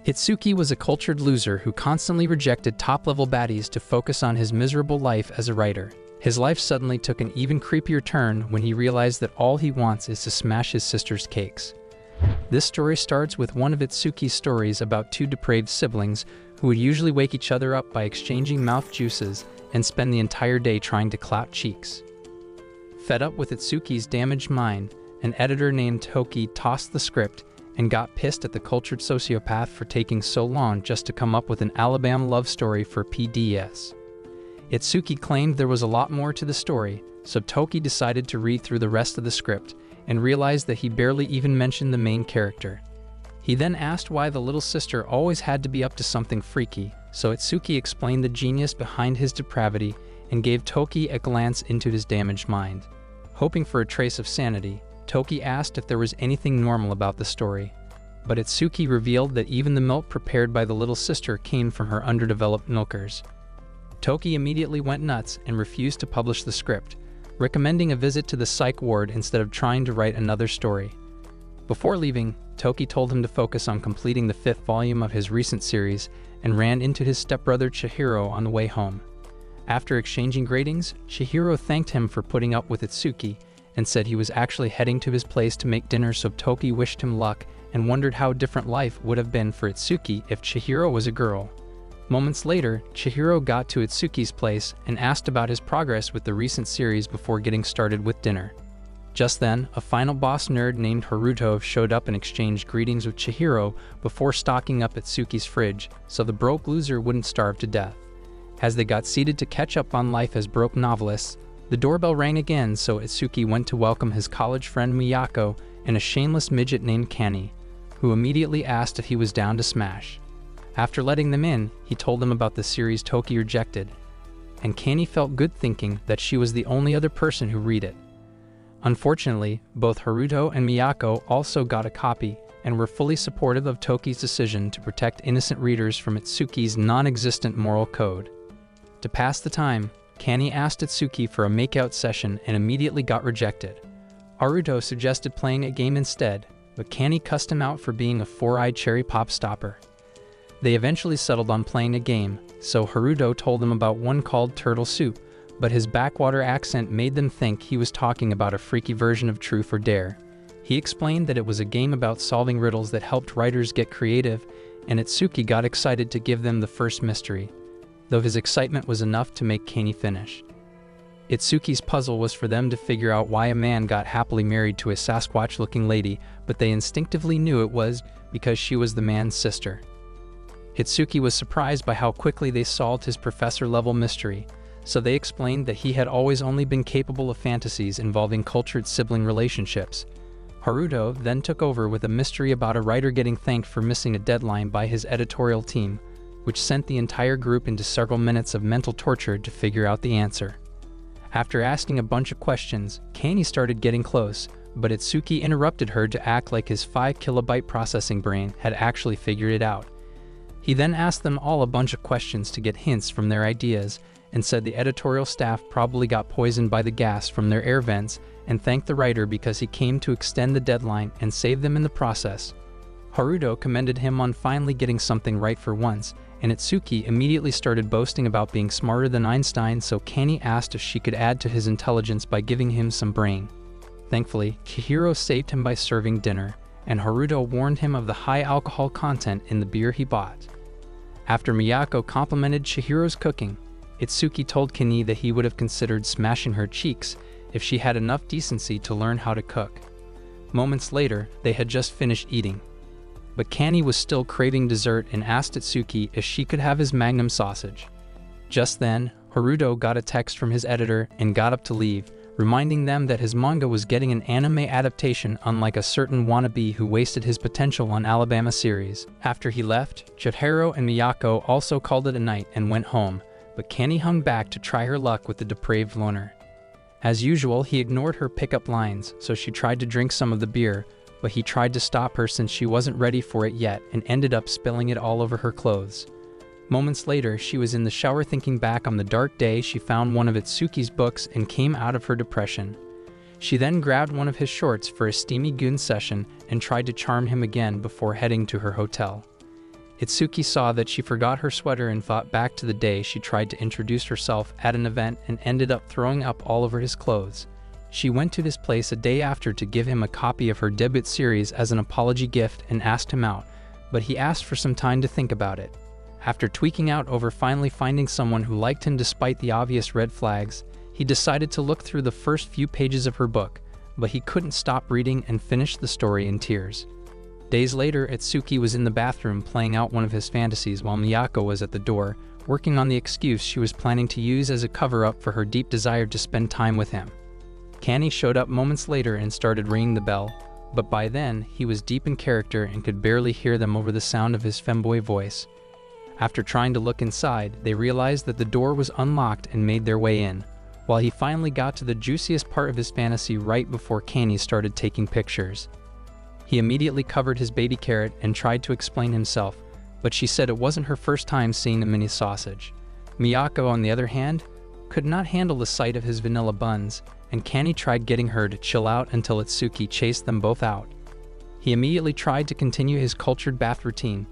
Itsuki was a cultured loser who constantly rejected top-level baddies to focus on his miserable life as a writer. His life suddenly took an even creepier turn when he realized that all he wants is to smash his sister's cakes. This story starts with one of Itsuki's stories about two depraved siblings who would usually wake each other up by exchanging mouth juices and spend the entire day trying to clout cheeks. Fed up with Itsuki's damaged mind, an editor named Toki tossed the script and got pissed at the cultured sociopath for taking so long just to come up with an Alabama love story for PDS. Itsuki claimed there was a lot more to the story, so Toki decided to read through the rest of the script and realized that he barely even mentioned the main character. He then asked why the little sister always had to be up to something freaky, so Itsuki explained the genius behind his depravity and gave Toki a glance into his damaged mind. Hoping for a trace of sanity, Toki asked if there was anything normal about the story, but Itsuki revealed that even the milk prepared by the little sister came from her underdeveloped milkers. Toki immediately went nuts and refused to publish the script, recommending a visit to the psych ward instead of trying to write another story. Before leaving, Toki told him to focus on completing the 5th volume of his recent series and ran into his stepbrother Chihiro on the way home. After exchanging greetings, Chihiro thanked him for putting up with Itsuki and said he was actually heading to his place to make dinner, so Toki wished him luck and wondered how different life would have been for Itsuki if Chihiro was a girl. Moments later, Chihiro got to Itsuki's place and asked about his progress with the recent series before getting started with dinner. Just then, a final boss nerd named Haruto showed up and exchanged greetings with Chihiro before stocking up Itsuki's fridge so the broke loser wouldn't starve to death. As they got seated to catch up on life as broke novelists, the doorbell rang again, so Itsuki went to welcome his college friend Miyako and a shameless midget named Kani, who immediately asked if he was down to smash. After letting them in, he told them about the series Toki rejected, and Kani felt good thinking that she was the only other person who read it. Unfortunately, both Haruto and Miyako also got a copy and were fully supportive of Toki's decision to protect innocent readers from Itsuki's non-existent moral code. To pass the time, Kani asked Itsuki for a makeout session and immediately got rejected. Haruto suggested playing a game instead, but Kani cussed him out for being a four-eyed cherry pop stopper. They eventually settled on playing a game, so Haruto told them about one called Turtle Soup, but his backwater accent made them think he was talking about a freaky version of Truth or Dare. He explained that it was a game about solving riddles that helped writers get creative, and Itsuki got excited to give them the first mystery, though his excitement was enough to make Kani finish. Itsuki's puzzle was for them to figure out why a man got happily married to a Sasquatch-looking lady, but they instinctively knew it was because she was the man's sister. Itsuki was surprised by how quickly they solved his professor-level mystery, so they explained that he had always only been capable of fantasies involving cultured sibling relationships. Haruto then took over with a mystery about a writer getting thanked for missing a deadline by his editorial team, which sent the entire group into several minutes of mental torture to figure out the answer. After asking a bunch of questions, Kani started getting close, but Itsuki interrupted her to act like his 5-kilobyte processing brain had actually figured it out. He then asked them all a bunch of questions to get hints from their ideas, and said the editorial staff probably got poisoned by the gas from their air vents, and thanked the writer because he came to extend the deadline and save them in the process. Haruto commended him on finally getting something right for once, and Itsuki immediately started boasting about being smarter than Einstein, so Kani asked if she could add to his intelligence by giving him some brain. Thankfully, Chihiro saved him by serving dinner, and Haruto warned him of the high alcohol content in the beer he bought. After Miyako complimented Chihiro's cooking, Itsuki told Kani that he would have considered smashing her cheeks if she had enough decency to learn how to cook. Moments later, they had just finished eating. But Kani was still craving dessert and asked Itsuki if she could have his Magnum sausage. Just then, Haruto got a text from his editor and got up to leave, reminding them that his manga was getting an anime adaptation, unlike a certain wannabe who wasted his potential on Alabama series. After he left, Chihiro and Miyako also called it a night and went home, but Kani hung back to try her luck with the depraved loner. As usual, he ignored her pickup lines, so she tried to drink some of the beer, but he tried to stop her since she wasn't ready for it yet and ended up spilling it all over her clothes. Moments later, she was in the shower thinking back on the dark day she found one of Itsuki's books and came out of her depression. She then grabbed one of his shorts for a steamy goon session and tried to charm him again before heading to her hotel. Itsuki saw that she forgot her sweater and thought back to the day she tried to introduce herself at an event and ended up throwing up all over his clothes. She went to his place a day after to give him a copy of her debut series as an apology gift and asked him out, but he asked for some time to think about it. After tweaking out over finally finding someone who liked him despite the obvious red flags, he decided to look through the first few pages of her book, but he couldn't stop reading and finished the story in tears. Days later, Itsuki was in the bathroom playing out one of his fantasies while Miyako was at the door, working on the excuse she was planning to use as a cover-up for her deep desire to spend time with him. Kanny showed up moments later and started ringing the bell, but by then, he was deep in character and could barely hear them over the sound of his femboy voice. After trying to look inside, they realized that the door was unlocked and made their way in, while he finally got to the juiciest part of his fantasy right before Kanny started taking pictures. He immediately covered his baby carrot and tried to explain himself, but she said it wasn't her first time seeing a mini sausage. Miyako, on the other hand, could not handle the sight of his vanilla buns, and Kanny tried getting her to chill out until Itsuki chased them both out. He immediately tried to continue his cultured bath routine,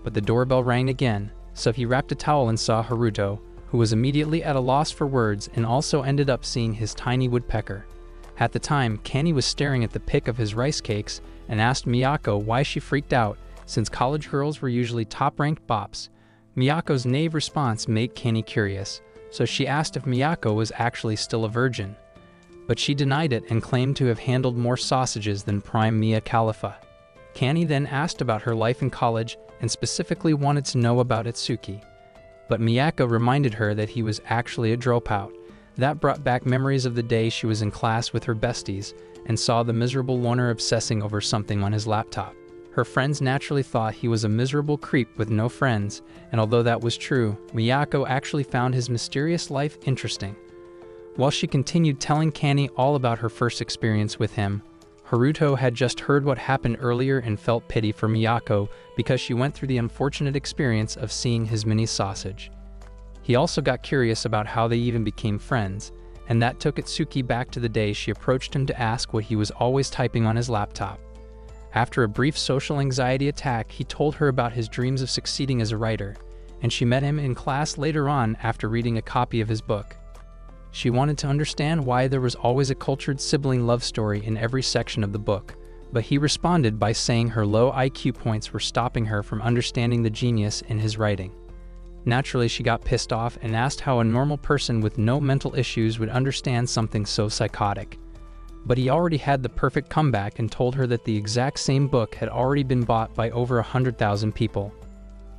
but the doorbell rang again, so he wrapped a towel and saw Haruto, who was immediately at a loss for words and also ended up seeing his tiny woodpecker. At the time, Kanny was staring at the pic of his rice cakes and asked Miyako why she freaked out, since college girls were usually top-ranked bops. Miyako's naive response made Kanny curious, so she asked if Miyako was actually still a virgin. But she denied it and claimed to have handled more sausages than prime Mia Khalifa. Kanny then asked about her life in college and specifically wanted to know about Itsuki. But Miyako reminded her that he was actually a dropout. That brought back memories of the day she was in class with her besties and saw the miserable loner obsessing over something on his laptop. Her friends naturally thought he was a miserable creep with no friends, and although that was true, Miyako actually found his mysterious life interesting. While she continued telling Kanny all about her first experience with him, Haruto had just heard what happened earlier and felt pity for Miyako because she went through the unfortunate experience of seeing his mini sausage. He also got curious about how they even became friends, and that took Itsuki back to the day she approached him to ask what he was always typing on his laptop. After a brief social anxiety attack, he told her about his dreams of succeeding as a writer, and she met him in class later on after reading a copy of his book. She wanted to understand why there was always a cultured sibling love story in every section of the book, but he responded by saying her low IQ points were stopping her from understanding the genius in his writing. Naturally, she got pissed off and asked how a normal person with no mental issues would understand something so psychotic. But he already had the perfect comeback and told her that the exact same book had already been bought by over 100,000 people.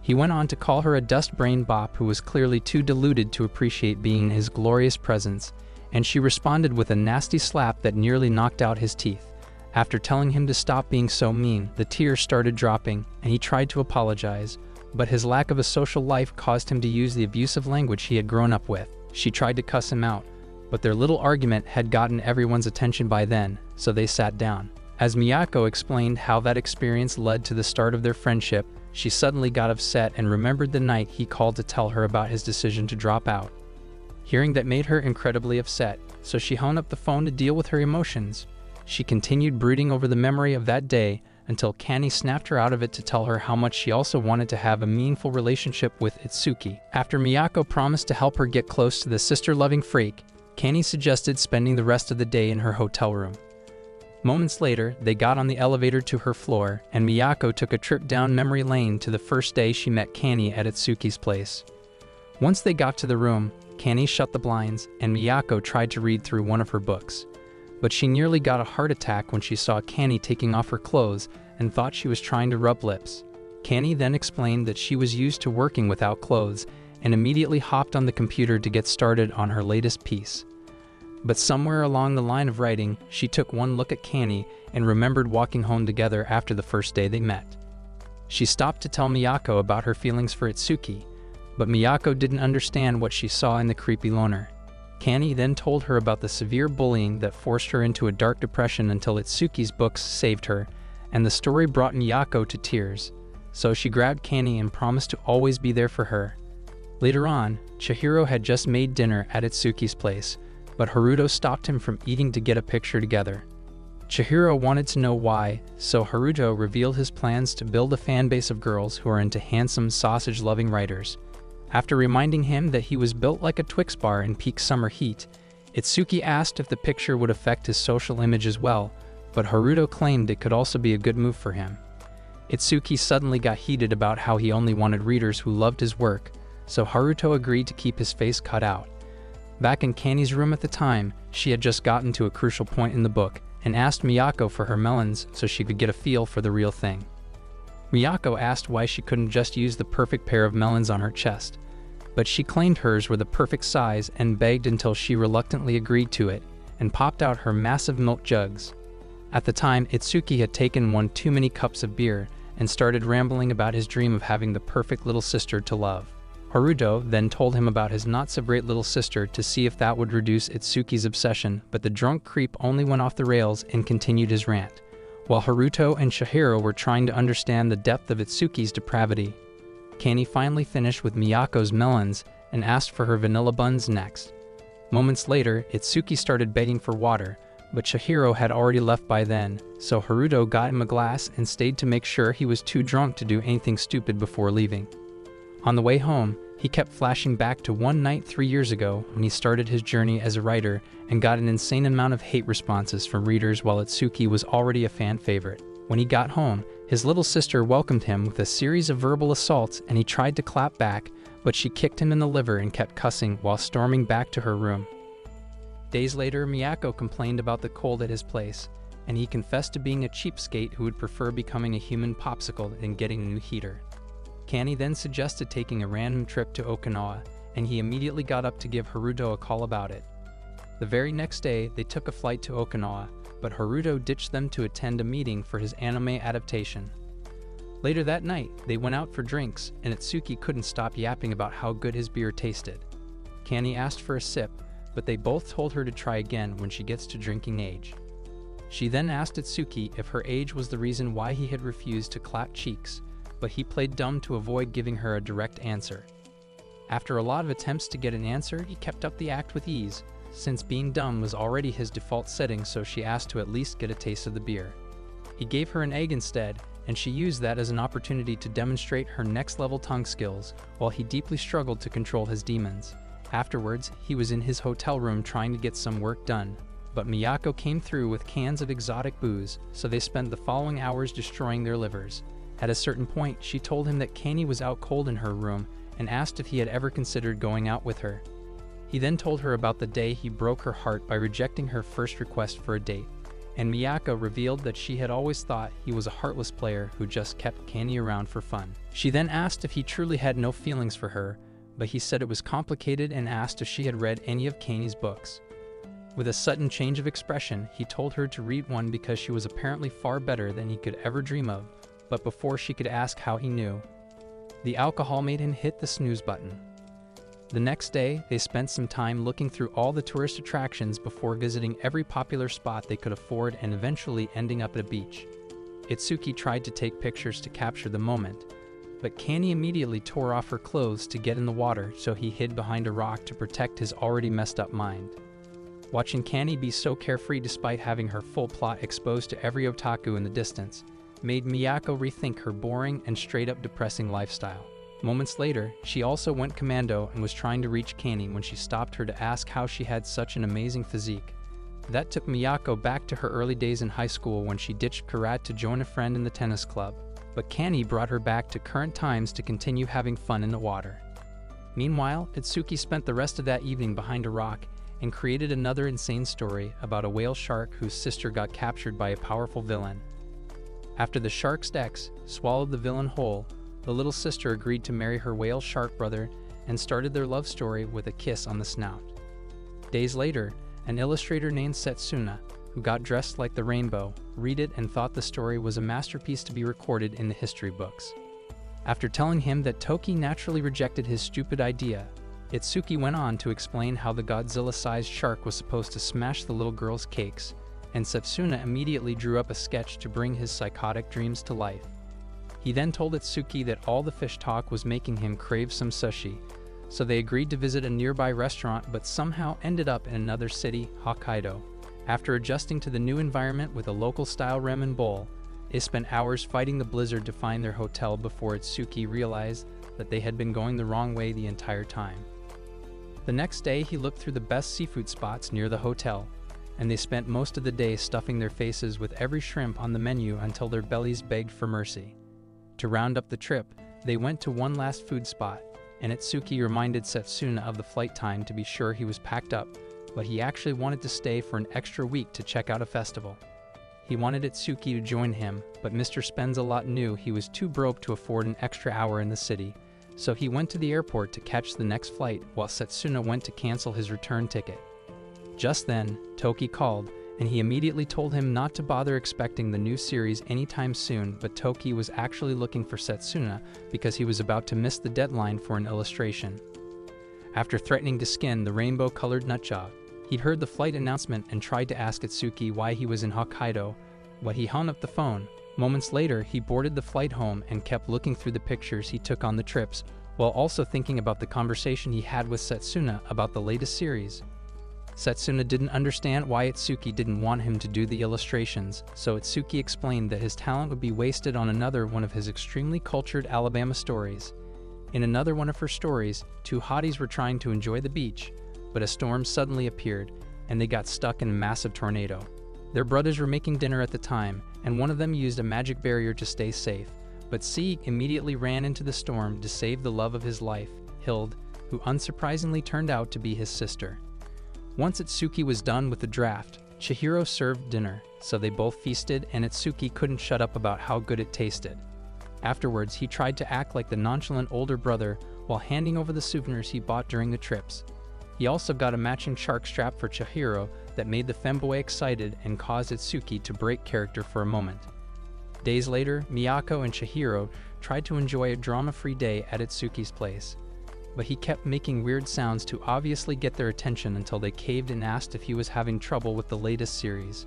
He went on to call her a dust-brained bop who was clearly too deluded to appreciate being in his glorious presence, and she responded with a nasty slap that nearly knocked out his teeth. After telling him to stop being so mean, the tears started dropping, and he tried to apologize, but his lack of a social life caused him to use the abusive language he had grown up with. She tried to cuss him out, but their little argument had gotten everyone's attention by then, so they sat down. As Miyako explained how that experience led to the start of their friendship, she suddenly got upset and remembered the night he called to tell her about his decision to drop out. Hearing that made her incredibly upset, so she hung up the phone to deal with her emotions. She continued brooding over the memory of that day until Kanny snapped her out of it to tell her how much she also wanted to have a meaningful relationship with Itsuki. After Miyako promised to help her get close to the sister-loving freak, Kanny suggested spending the rest of the day in her hotel room. Moments later, they got on the elevator to her floor, and Miyako took a trip down memory lane to the first day she met Kanny at Itsuki's place. Once they got to the room, Kanny shut the blinds, and Miyako tried to read through one of her books. But she nearly got a heart attack when she saw Kanny taking off her clothes and thought she was trying to rub lips. Kanny then explained that she was used to working without clothes and immediately hopped on the computer to get started on her latest piece. But somewhere along the line of writing, she took one look at Kanny and remembered walking home together after the first day they met. She stopped to tell Miyako about her feelings for Itsuki, but Miyako didn't understand what she saw in the creepy loner. Kanny then told her about the severe bullying that forced her into a dark depression until Itsuki's books saved her, and the story brought Miyako to tears. So she grabbed Kanny and promised to always be there for her. Later on, Chihiro had just made dinner at Itsuki's place, but Haruto stopped him from eating to get a picture together. Chihiro wanted to know why, so Haruto revealed his plans to build a fan base of girls who are into handsome, sausage-loving writers. After reminding him that he was built like a Twix bar in peak summer heat, Itsuki asked if the picture would affect his social image as well, but Haruto claimed it could also be a good move for him. Itsuki suddenly got heated about how he only wanted readers who loved his work, so Haruto agreed to keep his face cut out. Back in Kanni's room at the time, she had just gotten to a crucial point in the book and asked Miyako for her melons so she could get a feel for the real thing. Miyako asked why she couldn't just use the perfect pair of melons on her chest, but she claimed hers were the perfect size and begged until she reluctantly agreed to it and popped out her massive milk jugs. At the time, Itsuki had taken one too many cups of beer and started rambling about his dream of having the perfect little sister to love. Haruto then told him about his not-so-great little sister to see if that would reduce Itsuki's obsession, but the drunk creep only went off the rails and continued his rant, while Haruto and Chihiro were trying to understand the depth of Itsuki's depravity. Kanni finally finished with Miyako's melons and asked for her vanilla buns next. Moments later, Itsuki started begging for water, but Chihiro had already left by then, so Haruto got him a glass and stayed to make sure he was too drunk to do anything stupid before leaving. On the way home, he kept flashing back to one night 3 years ago when he started his journey as a writer and got an insane amount of hate responses from readers while Itsuki was already a fan favorite. When he got home, his little sister welcomed him with a series of verbal assaults and he tried to clap back, but she kicked him in the liver and kept cussing while storming back to her room. Days later, Miyako complained about the cold at his place, and he confessed to being a cheapskate who would prefer becoming a human popsicle than getting a new heater. Kanni then suggested taking a random trip to Okinawa, and he immediately got up to give Haruto a call about it. The very next day, they took a flight to Okinawa, but Haruto ditched them to attend a meeting for his anime adaptation. Later that night, they went out for drinks, and Itsuki couldn't stop yapping about how good his beer tasted. Kanni asked for a sip, but they both told her to try again when she gets to drinking age. She then asked Itsuki if her age was the reason why he had refused to clap cheeks, but he played dumb to avoid giving her a direct answer. After a lot of attempts to get an answer, he kept up the act with ease, since being dumb was already his default setting, so she asked to at least get a taste of the beer. He gave her an egg instead, and she used that as an opportunity to demonstrate her next-level tongue skills, while he deeply struggled to control his demons. Afterwards, he was in his hotel room trying to get some work done, but Miyako came through with cans of exotic booze, so they spent the following hours destroying their livers. At a certain point, she told him that Kanni was out cold in her room and asked if he had ever considered going out with her. He then told her about the day he broke her heart by rejecting her first request for a date, and Miyako revealed that she had always thought he was a heartless player who just kept Kanni around for fun. She then asked if he truly had no feelings for her, but he said it was complicated and asked if she had read any of Kanni's books. With a sudden change of expression, he told her to read one because she was apparently far better than he could ever dream of, but before she could ask how he knew, the alcohol made him hit the snooze button. The next day, they spent some time looking through all the tourist attractions before visiting every popular spot they could afford and eventually ending up at a beach. Itsuki tried to take pictures to capture the moment, but Kanni immediately tore off her clothes to get in the water, so he hid behind a rock to protect his already messed up mind. Watching Kanni be so carefree despite having her full plot exposed to every otaku in the distance made Miyako rethink her boring and straight-up depressing lifestyle. Moments later, she also went commando and was trying to reach Kanni when she stopped her to ask how she had such an amazing physique. That took Miyako back to her early days in high school when she ditched karate to join a friend in the tennis club, but Kanni brought her back to current times to continue having fun in the water. Meanwhile, Itsuki spent the rest of that evening behind a rock and created another insane story about a whale shark whose sister got captured by a powerful villain. After the shark's ex swallowed the villain whole, the little sister agreed to marry her whale shark brother and started their love story with a kiss on the snout. Days later, an illustrator named Setsuna, who got dressed like the rainbow, read it and thought the story was a masterpiece to be recorded in the history books. After telling him that Toki naturally rejected his stupid idea, Itsuki went on to explain how the Godzilla-sized shark was supposed to smash the little girl's cakes, and Setsuna immediately drew up a sketch to bring his psychotic dreams to life. He then told Itsuki that all the fish talk was making him crave some sushi, so they agreed to visit a nearby restaurant but somehow ended up in another city, Hokkaido. After adjusting to the new environment with a local-style ramen bowl, they spent hours fighting the blizzard to find their hotel before Itsuki realized that they had been going the wrong way the entire time. The next day, he looked through the best seafood spots near the hotel, and they spent most of the day stuffing their faces with every shrimp on the menu until their bellies begged for mercy. To round up the trip, they went to one last food spot, and Itsuki reminded Setsuna of the flight time to be sure he was packed up, but he actually wanted to stay for an extra week to check out a festival. He wanted Itsuki to join him, but Mr. Spends-A-Lot knew he was too broke to afford an extra hour in the city, so he went to the airport to catch the next flight while Setsuna went to cancel his return ticket. Just then, Toki called, and he immediately told him not to bother expecting the new series anytime soon, but Toki was actually looking for Setsuna because he was about to miss the deadline for an illustration. After threatening to skin the rainbow-colored nutjob, he'd heard the flight announcement and tried to ask Itsuki why he was in Hokkaido, but he hung up the phone. Moments later, he boarded the flight home and kept looking through the pictures he took on the trips, while also thinking about the conversation he had with Setsuna about the latest series. Setsuna didn't understand why Itsuki didn't want him to do the illustrations, so Itsuki explained that his talent would be wasted on another one of his extremely cultured Alabama stories. In another one of her stories, two hotties were trying to enjoy the beach, but a storm suddenly appeared, and they got stuck in a massive tornado. Their brothers were making dinner at the time, and one of them used a magic barrier to stay safe, but C immediately ran into the storm to save the love of his life, Hild, who unsurprisingly turned out to be his sister. Once Itsuki was done with the draft, Chihiro served dinner, so they both feasted and Itsuki couldn't shut up about how good it tasted. Afterwards, he tried to act like the nonchalant older brother while handing over the souvenirs he bought during the trips. He also got a matching shark strap for Chihiro that made the femboy excited and caused Itsuki to break character for a moment. Days later, Miyako and Chihiro tried to enjoy a drama-free day at Itsuki's place, but he kept making weird sounds to obviously get their attention until they caved and asked if he was having trouble with the latest series.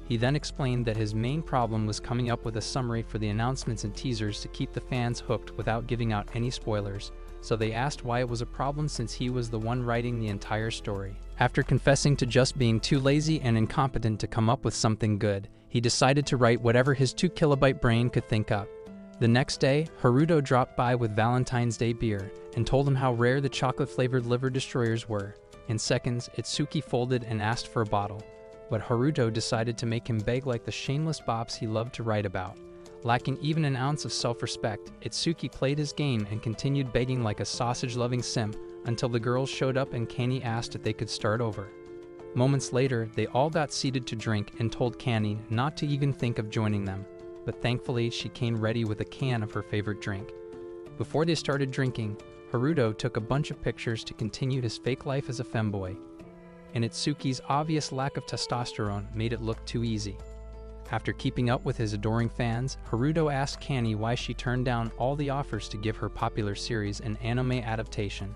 He then explained that his main problem was coming up with a summary for the announcements and teasers to keep the fans hooked without giving out any spoilers, so they asked why it was a problem since he was the one writing the entire story. After confessing to just being too lazy and incompetent to come up with something good, he decided to write whatever his 2-kilobyte brain could think up. The next day, Haruto dropped by with Valentine's Day beer and told him how rare the chocolate-flavored liver destroyers were. In seconds, Itsuki folded and asked for a bottle, but Haruto decided to make him beg like the shameless bops he loved to write about. Lacking even an ounce of self-respect, Itsuki played his game and continued begging like a sausage-loving simp until the girls showed up and Kani asked if they could start over. Moments later, they all got seated to drink and told Kani not to even think of joining them, but thankfully she came ready with a can of her favorite drink. Before they started drinking, Haruto took a bunch of pictures to continue his fake life as a femboy, and Itsuki's obvious lack of testosterone made it look too easy. After keeping up with his adoring fans, Haruto asked Kani why she turned down all the offers to give her popular series an anime adaptation.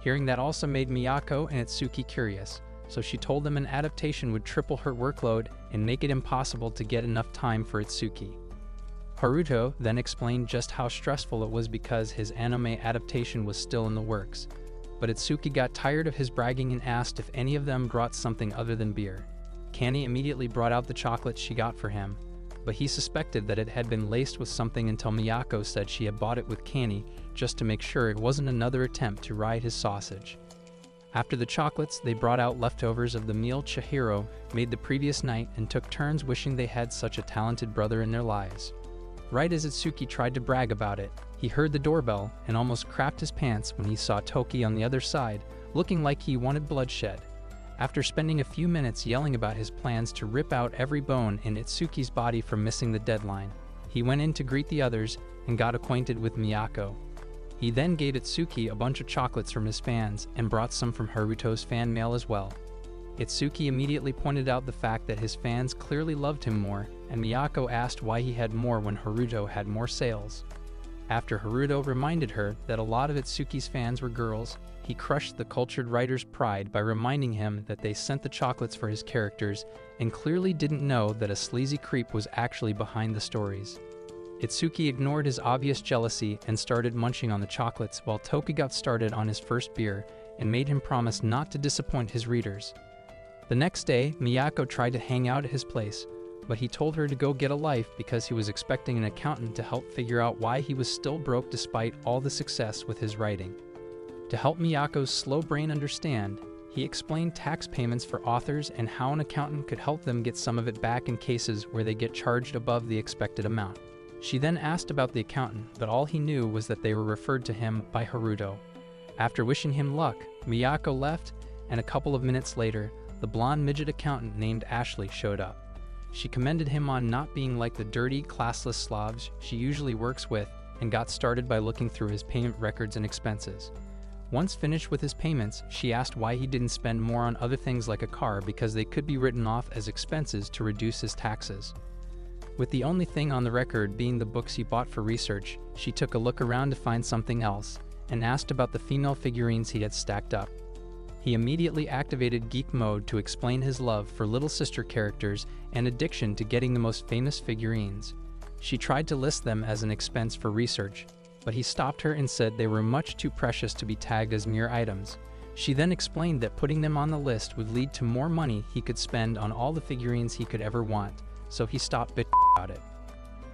Hearing that also made Miyako and Itsuki curious, so she told them an adaptation would triple her workload and make it impossible to get enough time for Itsuki. Haruto then explained just how stressful it was because his anime adaptation was still in the works, but Itsuki got tired of his bragging and asked if any of them brought something other than beer. Kani immediately brought out the chocolate she got for him, but he suspected that it had been laced with something until Miyako said she had bought it with Kani just to make sure it wasn't another attempt to ride his sausage. After the chocolates, they brought out leftovers of the meal Chihiro made the previous night and took turns wishing they had such a talented brother in their lives. Right as Itsuki tried to brag about it, he heard the doorbell and almost crapped his pants when he saw Toki on the other side, looking like he wanted bloodshed. After spending a few minutes yelling about his plans to rip out every bone in Itsuki's body for missing the deadline, he went in to greet the others and got acquainted with Miyako. He then gave Itsuki a bunch of chocolates from his fans and brought some from Haruto's fan mail as well. Itsuki immediately pointed out the fact that his fans clearly loved him more, and Miyako asked why he had more when Haruto had more sales. After Haruto reminded her that a lot of Itsuki's fans were girls, he crushed the cultured writer's pride by reminding him that they sent the chocolates for his characters and clearly didn't know that a sleazy creep was actually behind the stories. Itsuki ignored his obvious jealousy and started munching on the chocolates while Toki got started on his first beer and made him promise not to disappoint his readers. The next day, Miyako tried to hang out at his place, but he told her to go get a life because he was expecting an accountant to help figure out why he was still broke despite all the success with his writing. To help Miyako's slow brain understand, he explained tax payments for authors and how an accountant could help them get some of it back in cases where they get charged above the expected amount. She then asked about the accountant, but all he knew was that they were referred to him by Haruto. After wishing him luck, Miyako left, and a couple of minutes later, the blonde midget accountant named Ashley showed up. She commended him on not being like the dirty, classless Slavs she usually works with, and got started by looking through his payment records and expenses. Once finished with his payments, she asked why he didn't spend more on other things like a car because they could be written off as expenses to reduce his taxes. With the only thing on the record being the books he bought for research, she took a look around to find something else, and asked about the female figurines he had stacked up. He immediately activated geek mode to explain his love for little sister characters and addiction to getting the most famous figurines. She tried to list them as an expense for research, but he stopped her and said they were much too precious to be tagged as mere items. She then explained that putting them on the list would lead to more money he could spend on all the figurines he could ever want, so he stopped bitching about it.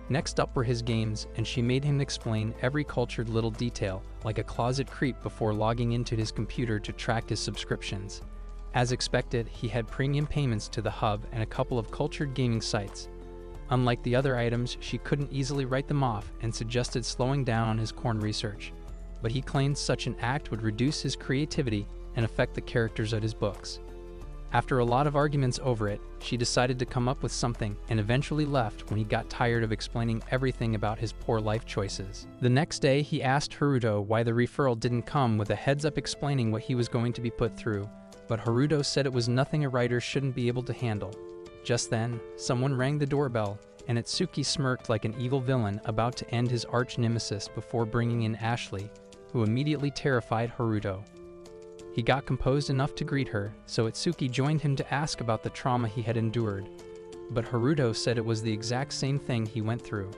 Next up were his games, and she made him explain every cultured little detail, like a closet creep before logging into his computer to track his subscriptions. As expected, he had premium payments to the hub and a couple of cultured gaming sites. Unlike the other items, she couldn't easily write them off and suggested slowing down on his corn research, but he claimed such an act would reduce his creativity and affect the characters of his books. After a lot of arguments over it, she decided to come up with something and eventually left when he got tired of explaining everything about his poor life choices. The next day, he asked Haruto why the referral didn't come with a heads-up explaining what he was going to be put through, but Haruto said it was nothing a writer shouldn't be able to handle. Just then, someone rang the doorbell, and Itsuki smirked like an evil villain about to end his arch-nemesis before bringing in Ashley, who immediately terrified Haruto. He got composed enough to greet her, so Itsuki joined him to ask about the trauma he had endured, but Haruto said it was the exact same thing he went through.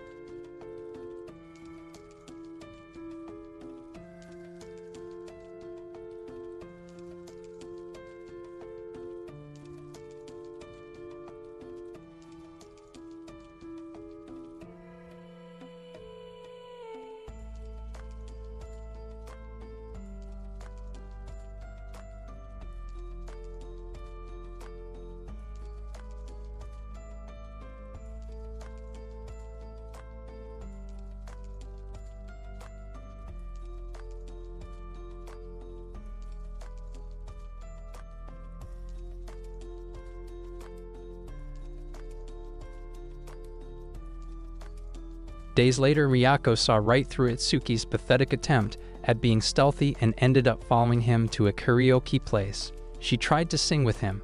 Days later, Miyako saw right through Itsuki's pathetic attempt at being stealthy and ended up following him to a karaoke place. She tried to sing with him,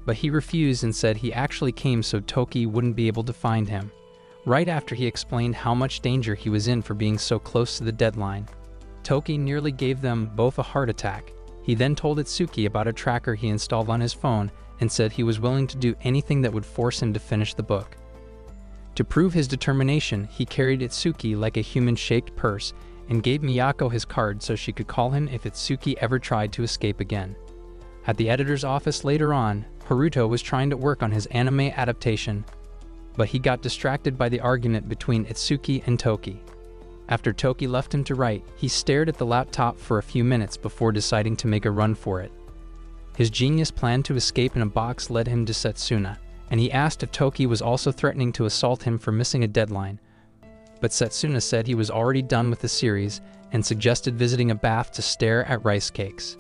but he refused and said he actually came so Toki wouldn't be able to find him. Right after he explained how much danger he was in for being so close to the deadline, Toki nearly gave them both a heart attack. He then told Itsuki about a tracker he installed on his phone and said he was willing to do anything that would force him to finish the book. To prove his determination, he carried Itsuki like a human-shaped purse and gave Miyako his card so she could call him if Itsuki ever tried to escape again. At the editor's office later on, Haruto was trying to work on his anime adaptation, but he got distracted by the argument between Itsuki and Toki. After Toki left him to write, he stared at the laptop for a few minutes before deciding to make a run for it. His genius plan to escape in a box led him to Setsuna, and he asked if Toki was also threatening to assault him for missing a deadline. But Setsuna said he was already done with the series and suggested visiting a bath to stare at rice cakes.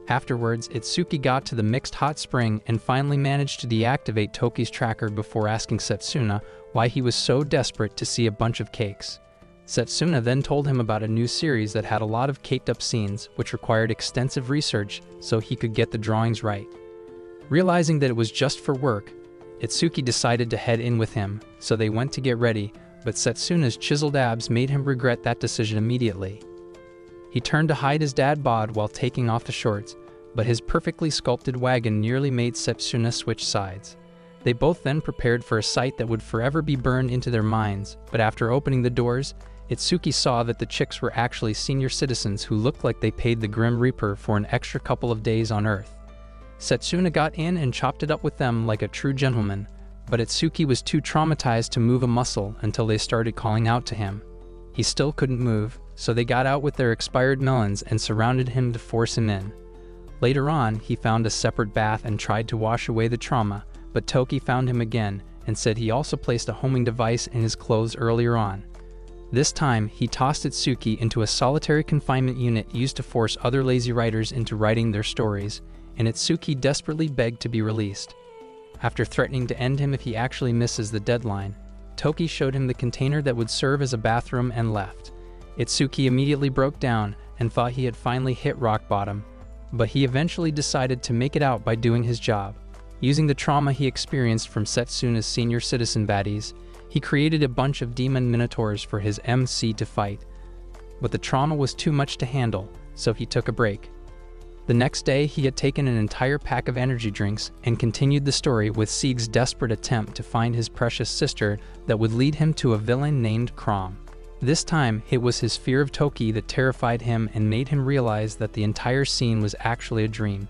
Afterwards, Itsuki got to the mixed hot spring and finally managed to deactivate Toki's tracker before asking Setsuna why he was so desperate to see a bunch of cakes. Setsuna then told him about a new series that had a lot of caked-up scenes, which required extensive research so he could get the drawings right. Realizing that it was just for work, Itsuki decided to head in with him, so they went to get ready, but Setsuna's chiseled abs made him regret that decision immediately. He turned to hide his dad bod while taking off the shorts, but his perfectly sculpted wagon nearly made Setsuna switch sides. They both then prepared for a sight that would forever be burned into their minds, but after opening the doors, Itsuki saw that the chicks were actually senior citizens who looked like they paid the Grim Reaper for an extra couple of days on Earth. Setsuna got in and chopped it up with them like a true gentleman, but Itsuki was too traumatized to move a muscle until they started calling out to him. He still couldn't move, so they got out with their expired melons and surrounded him to force him in. Later on, he found a separate bath and tried to wash away the trauma, but Toki found him again and said he also placed a homing device in his clothes earlier on. This time, he tossed Itsuki into a solitary confinement unit used to force other lazy writers into writing their stories, and Itsuki desperately begged to be released. After threatening to end him if he actually misses the deadline, Toki showed him the container that would serve as a bathroom and left. Itsuki immediately broke down and thought he had finally hit rock bottom, but he eventually decided to make it out by doing his job. Using the trauma he experienced from Setsuna's senior citizen baddies, he created a bunch of demon minotaurs for his MC to fight. But the trauma was too much to handle, so he took a break. The next day, he had taken an entire pack of energy drinks and continued the story with Sieg's desperate attempt to find his precious sister that would lead him to a villain named Crom. This time, it was his fear of Toki that terrified him and made him realize that the entire scene was actually a dream.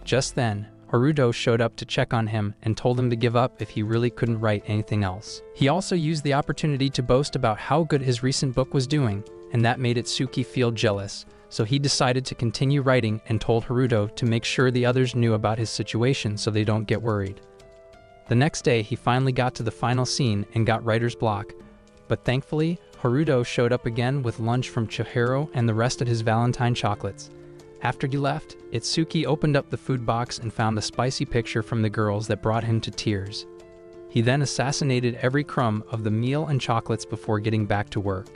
Just then, Haruto showed up to check on him and told him to give up if he really couldn't write anything else. He also used the opportunity to boast about how good his recent book was doing, and that made Itsuki feel jealous, so he decided to continue writing and told Haruto to make sure the others knew about his situation so they don't get worried. The next day, he finally got to the final scene and got writer's block, but thankfully, Haruto showed up again with lunch from Chihiro and the rest of his Valentine chocolates. After he left, Itsuki opened up the food box and found a spicy picture from the girls that brought him to tears. He then assassinated every crumb of the meal and chocolates before getting back to work.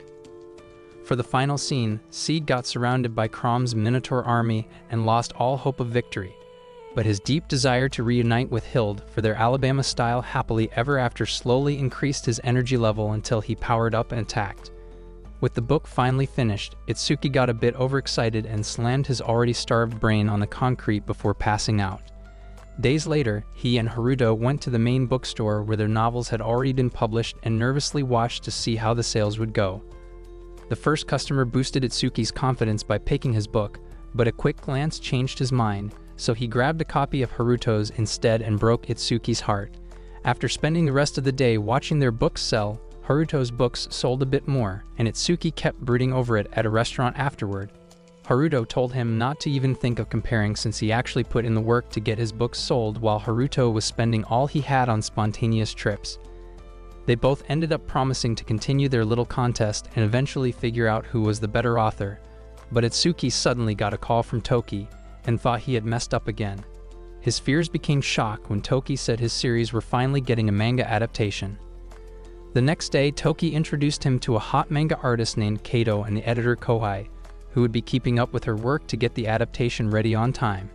For the final scene, Sieg got surrounded by Crom's Minotaur army and lost all hope of victory, but his deep desire to reunite with Hild for their Alabama-style happily ever after slowly increased his energy level until he powered up and attacked. With the book finally finished, Itsuki got a bit overexcited and slammed his already starved brain on the concrete before passing out. Days later, he and Haruto went to the main bookstore where their novels had already been published and nervously watched to see how the sales would go. The first customer boosted Itsuki's confidence by picking his book, but a quick glance changed his mind, so he grabbed a copy of Haruto's instead and broke Itsuki's heart. After spending the rest of the day watching their books sell, Haruto's books sold a bit more, and Itsuki kept brooding over it at a restaurant afterward. Haruto told him not to even think of comparing since he actually put in the work to get his books sold while Haruto was spending all he had on spontaneous trips. They both ended up promising to continue their little contest and eventually figure out who was the better author, but Itsuki suddenly got a call from Toki and thought he had messed up again. His fears became shock when Toki said his series were finally getting a manga adaptation. The next day, Toki introduced him to a hot manga artist named Kato and the editor Kohai, who would be keeping up with her work to get the adaptation ready on time.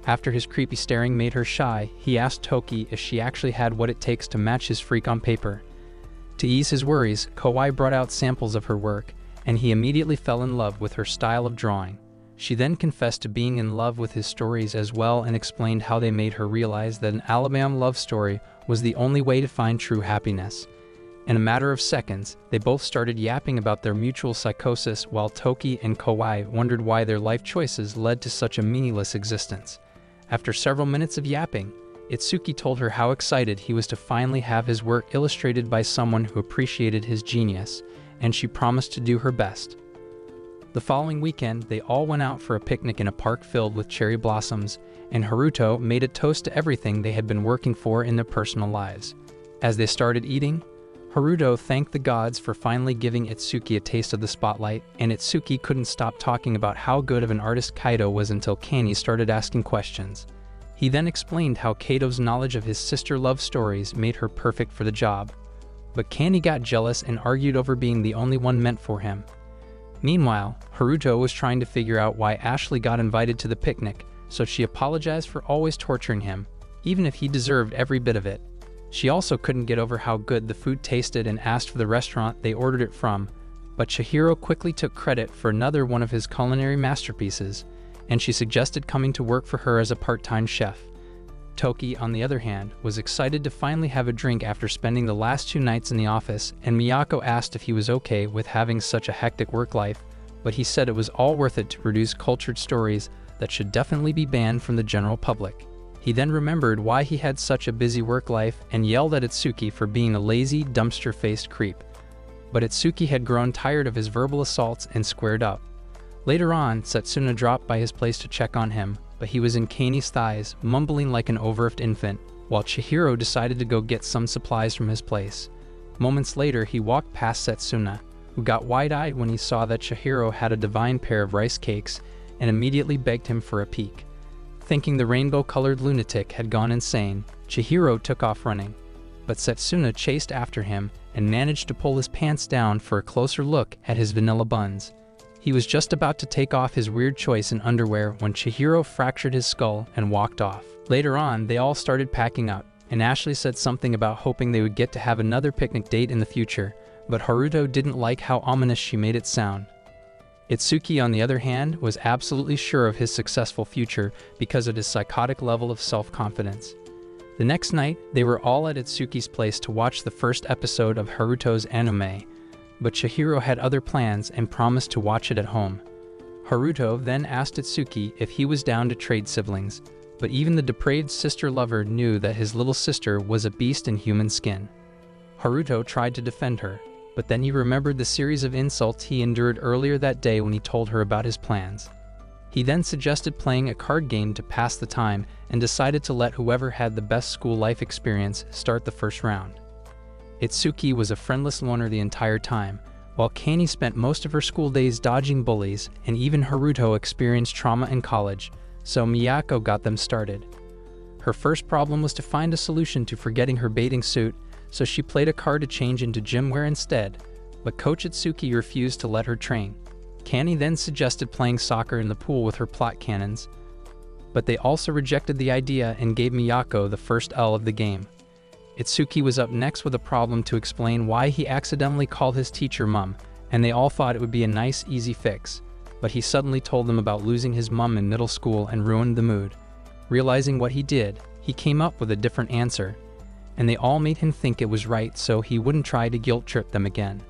After his creepy staring made her shy, he asked Toki if she actually had what it takes to match his freak on paper. To ease his worries, Kohai brought out samples of her work, and he immediately fell in love with her style of drawing. She then confessed to being in love with his stories as well and explained how they made her realize that an Alabama love story was the only way to find true happiness. In a matter of seconds, they both started yapping about their mutual psychosis while Toki and Kohai wondered why their life choices led to such a meaningless existence. After several minutes of yapping, Itsuki told her how excited he was to finally have his work illustrated by someone who appreciated his genius, and she promised to do her best. The following weekend, they all went out for a picnic in a park filled with cherry blossoms, and Haruto made a toast to everything they had been working for in their personal lives. As they started eating, Haruto thanked the gods for finally giving Itsuki a taste of the spotlight, and Itsuki couldn't stop talking about how good of an artist Kaito was until Kani started asking questions. He then explained how Kato's knowledge of his sister love stories made her perfect for the job, but Kani got jealous and argued over being the only one meant for him. Meanwhile, Haruto was trying to figure out why Ashley got invited to the picnic, so she apologized for always torturing him, even if he deserved every bit of it. She also couldn't get over how good the food tasted and asked for the restaurant they ordered it from, but Chihiro quickly took credit for another one of his culinary masterpieces, and she suggested coming to work for her as a part-time chef. Toki, on the other hand, was excited to finally have a drink after spending the last 2 nights in the office, and Miyako asked if he was okay with having such a hectic work life, but he said it was all worth it to produce cultured stories that should definitely be banned from the general public. He then remembered why he had such a busy work life and yelled at Itsuki for being a lazy, dumpster-faced creep. But Itsuki had grown tired of his verbal assaults and squared up. Later on, Setsuna dropped by his place to check on him, but he was in Kanie's thighs, mumbling like an overwhelmed infant, while Chihiro decided to go get some supplies from his place. Moments later, he walked past Setsuna, who got wide-eyed when he saw that Chihiro had a divine pair of rice cakes and immediately begged him for a peek. Thinking the rainbow-colored lunatic had gone insane, Chihiro took off running. But Setsuna chased after him and managed to pull his pants down for a closer look at his vanilla buns. He was just about to take off his weird choice in underwear when Chihiro fractured his skull and walked off. Later on, they all started packing up, and Ashley said something about hoping they would get to have another picnic date in the future, but Haruto didn't like how ominous she made it sound. Itsuki, on the other hand, was absolutely sure of his successful future because of his psychotic level of self-confidence. The next night, they were all at Itsuki's place to watch the first episode of Haruto's anime, but Chihiro had other plans and promised to watch it at home. Haruto then asked Itsuki if he was down to trade siblings, but even the depraved sister-lover knew that his little sister was a beast in human skin. Haruto tried to defend her, but then he remembered the series of insults he endured earlier that day when he told her about his plans. He then suggested playing a card game to pass the time and decided to let whoever had the best school life experience start the first round. Itsuki was a friendless loner the entire time, while Kani spent most of her school days dodging bullies, and even Haruto experienced trauma in college, so Miyako got them started. Her first problem was to find a solution to forgetting her bathing suit, so she played a card to change into gym wear instead, but Coach Itsuki refused to let her train. Kani then suggested playing soccer in the pool with her plot cannons, but they also rejected the idea and gave Miyako the first L of the game. Itsuki was up next with a problem to explain why he accidentally called his teacher Mum, and they all thought it would be a nice, easy fix, but he suddenly told them about losing his mum in middle school and ruined the mood. Realizing what he did, he came up with a different answer, and they all made him think it was right so he wouldn't try to guilt-trip them again.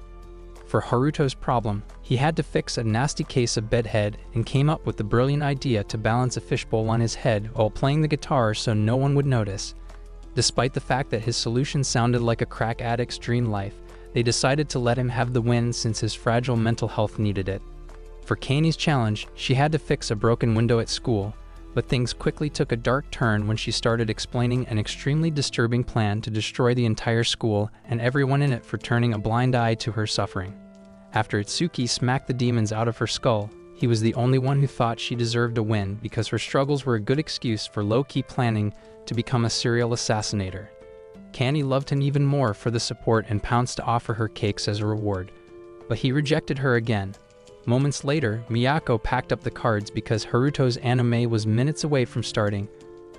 For Haruto's problem, he had to fix a nasty case of bedhead and came up with the brilliant idea to balance a fishbowl on his head while playing the guitar so no one would notice. Despite the fact that his solution sounded like a crack addict's dream life, they decided to let him have the win since his fragile mental health needed it. For Kani's challenge, she had to fix a broken window at school, but things quickly took a dark turn when she started explaining an extremely disturbing plan to destroy the entire school and everyone in it for turning a blind eye to her suffering. After Itsuki smacked the demons out of her skull, he was the only one who thought she deserved a win because her struggles were a good excuse for low-key planning to become a serial assassinator. Kani loved him even more for the support and pounced to offer her cakes as a reward, but he rejected her again. Moments later, Miyako packed up the cards because Haruto's anime was minutes away from starting,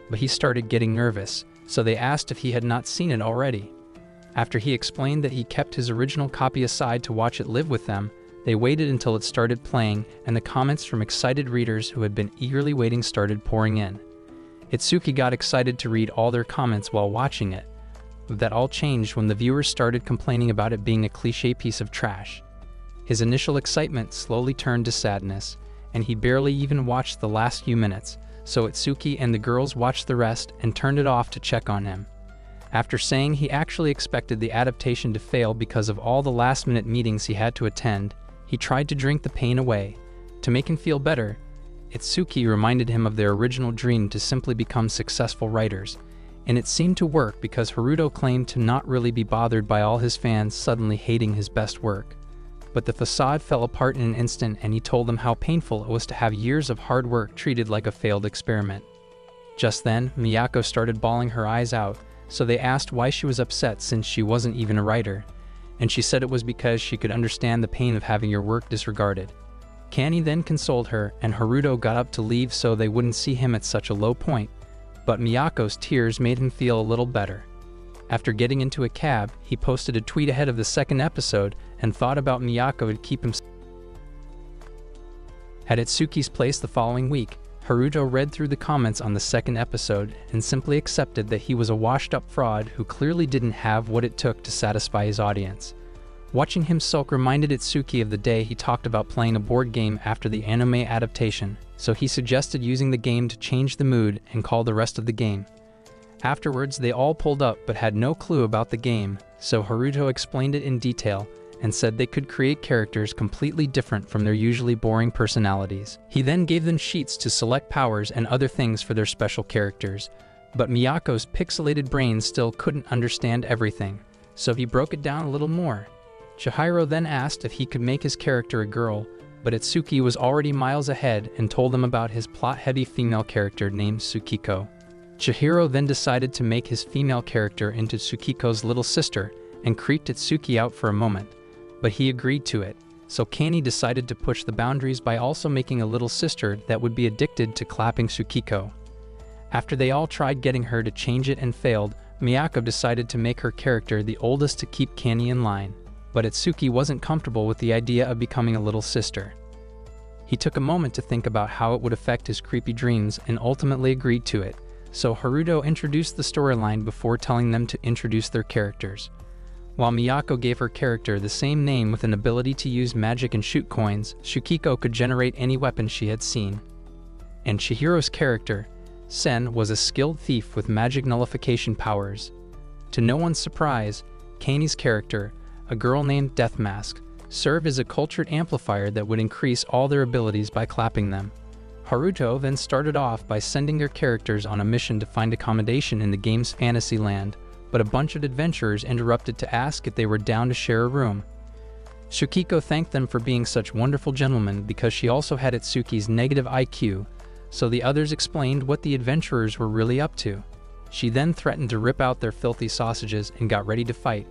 but he started getting nervous, so they asked if he had not seen it already. After he explained that he kept his original copy aside to watch it live with them, they waited until it started playing, and the comments from excited readers who had been eagerly waiting started pouring in. Itsuki got excited to read all their comments while watching it, but that all changed when the viewers started complaining about it being a cliché piece of trash. His initial excitement slowly turned to sadness, and he barely even watched the last few minutes, so Itsuki and the girls watched the rest and turned it off to check on him. After saying he actually expected the adaptation to fail because of all the last-minute meetings he had to attend, he tried to drink the pain away. To make him feel better, Itsuki reminded him of their original dream to simply become successful writers, and it seemed to work because Haruto claimed to not really be bothered by all his fans suddenly hating his best work. But the facade fell apart in an instant, and he told them how painful it was to have years of hard work treated like a failed experiment. Just then, Miyako started bawling her eyes out, so they asked why she was upset since she wasn't even a writer, and she said it was because she could understand the pain of having your work disregarded. Kani then consoled her, and Haruto got up to leave so they wouldn't see him at such a low point, but Miyako's tears made him feel a little better. After getting into a cab, he posted a tweet ahead of the second episode and thought about Miyako to keep him at Itsuki's place the following week. Haruto read through the comments on the second episode and simply accepted that he was a washed-up fraud who clearly didn't have what it took to satisfy his audience. Watching him sulk reminded Itsuki of the day he talked about playing a board game after the anime adaptation, so he suggested using the game to change the mood and call the rest of the game Afterwards, they all pulled up but had no clue about the game, so Haruto explained it in detail and said they could create characters completely different from their usually boring personalities. He then gave them sheets to select powers and other things for their special characters, but Miyako's pixelated brain still couldn't understand everything, so he broke it down a little more. Chihiro then asked if he could make his character a girl, but Itsuki was already miles ahead and told them about his plot-heavy female character named Tsukiko. Chihiro then decided to make his female character into Tsukiko's little sister and creeped Itsuki out for a moment, but he agreed to it, so Kani decided to push the boundaries by also making a little sister that would be addicted to clapping Tsukiko. After they all tried getting her to change it and failed, Miyako decided to make her character the oldest to keep Kani in line, but Itsuki wasn't comfortable with the idea of becoming a little sister. He took a moment to think about how it would affect his creepy dreams and ultimately agreed to it, so Haruto introduced the storyline before telling them to introduce their characters. While Miyako gave her character the same name with an ability to use magic and shoot coins, Tsukiko could generate any weapon she had seen. And Chihiro's character, Sen, was a skilled thief with magic nullification powers. To no one's surprise, Kani's character, a girl named Deathmask, served as a cultured amplifier that would increase all their abilities by clapping them. Haruto then started off by sending their characters on a mission to find accommodation in the game's fantasy land, but a bunch of adventurers interrupted to ask if they were down to share a room. Tsukiko thanked them for being such wonderful gentlemen because she also had Itsuki's negative IQ, so the others explained what the adventurers were really up to. She then threatened to rip out their filthy sausages and got ready to fight,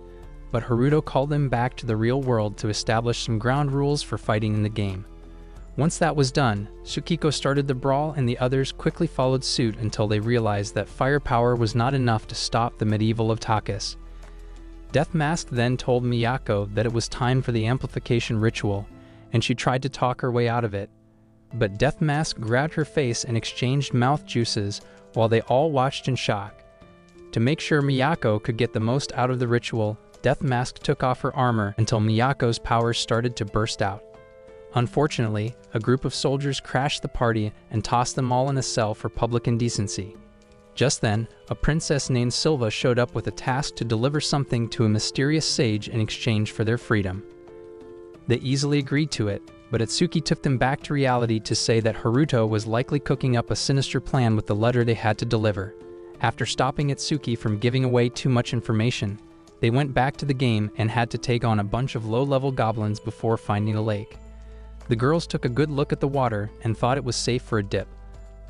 but Haruto called them back to the real world to establish some ground rules for fighting in the game. Once that was done, Tsukiko started the brawl and the others quickly followed suit until they realized that firepower was not enough to stop the medieval of Takis. Deathmask then told Miyako that it was time for the amplification ritual, and she tried to talk her way out of it. But Deathmask grabbed her face and exchanged mouth juices while they all watched in shock. To make sure Miyako could get the most out of the ritual, Deathmask took off her armor until Miyako's powers started to burst out. Unfortunately, a group of soldiers crashed the party and tossed them all in a cell for public indecency. Just then, a princess named Silva showed up with a task to deliver something to a mysterious sage in exchange for their freedom. They easily agreed to it, but Itsuki took them back to reality to say that Haruto was likely cooking up a sinister plan with the letter they had to deliver. After stopping Itsuki from giving away too much information, they went back to the game and had to take on a bunch of low-level goblins before finding a lake. The girls took a good look at the water and thought it was safe for a dip,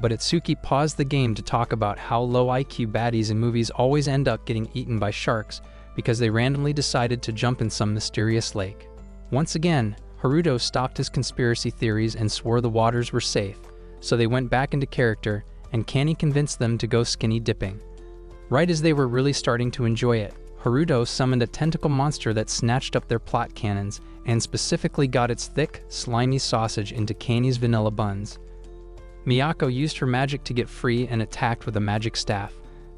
but Itsuki paused the game to talk about how low IQ baddies in movies always end up getting eaten by sharks because they randomly decided to jump in some mysterious lake. Once again, Haruto stopped his conspiracy theories and swore the waters were safe, so they went back into character and Kani convinced them to go skinny dipping. Right as they were really starting to enjoy it, Haruto summoned a tentacle monster that snatched up their plot cannons and specifically got its thick, slimy sausage into Kani's vanilla buns. Miyako used her magic to get free and attacked with a magic staff,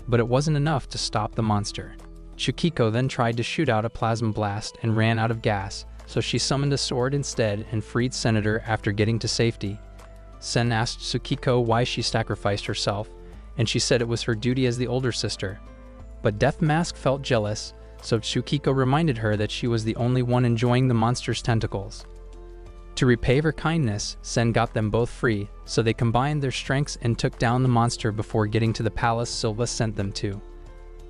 but it wasn't enough to stop the monster. Tsukiko then tried to shoot out a plasma blast and ran out of gas, so she summoned a sword instead and freed Senator after getting to safety. Sen asked Tsukiko why she sacrificed herself, and she said it was her duty as the older sister. But Deathmask felt jealous, so Tsukiko reminded her that she was the only one enjoying the monster's tentacles. To repay her kindness, Sen got them both free, so they combined their strengths and took down the monster before getting to the palace Silva sent them to.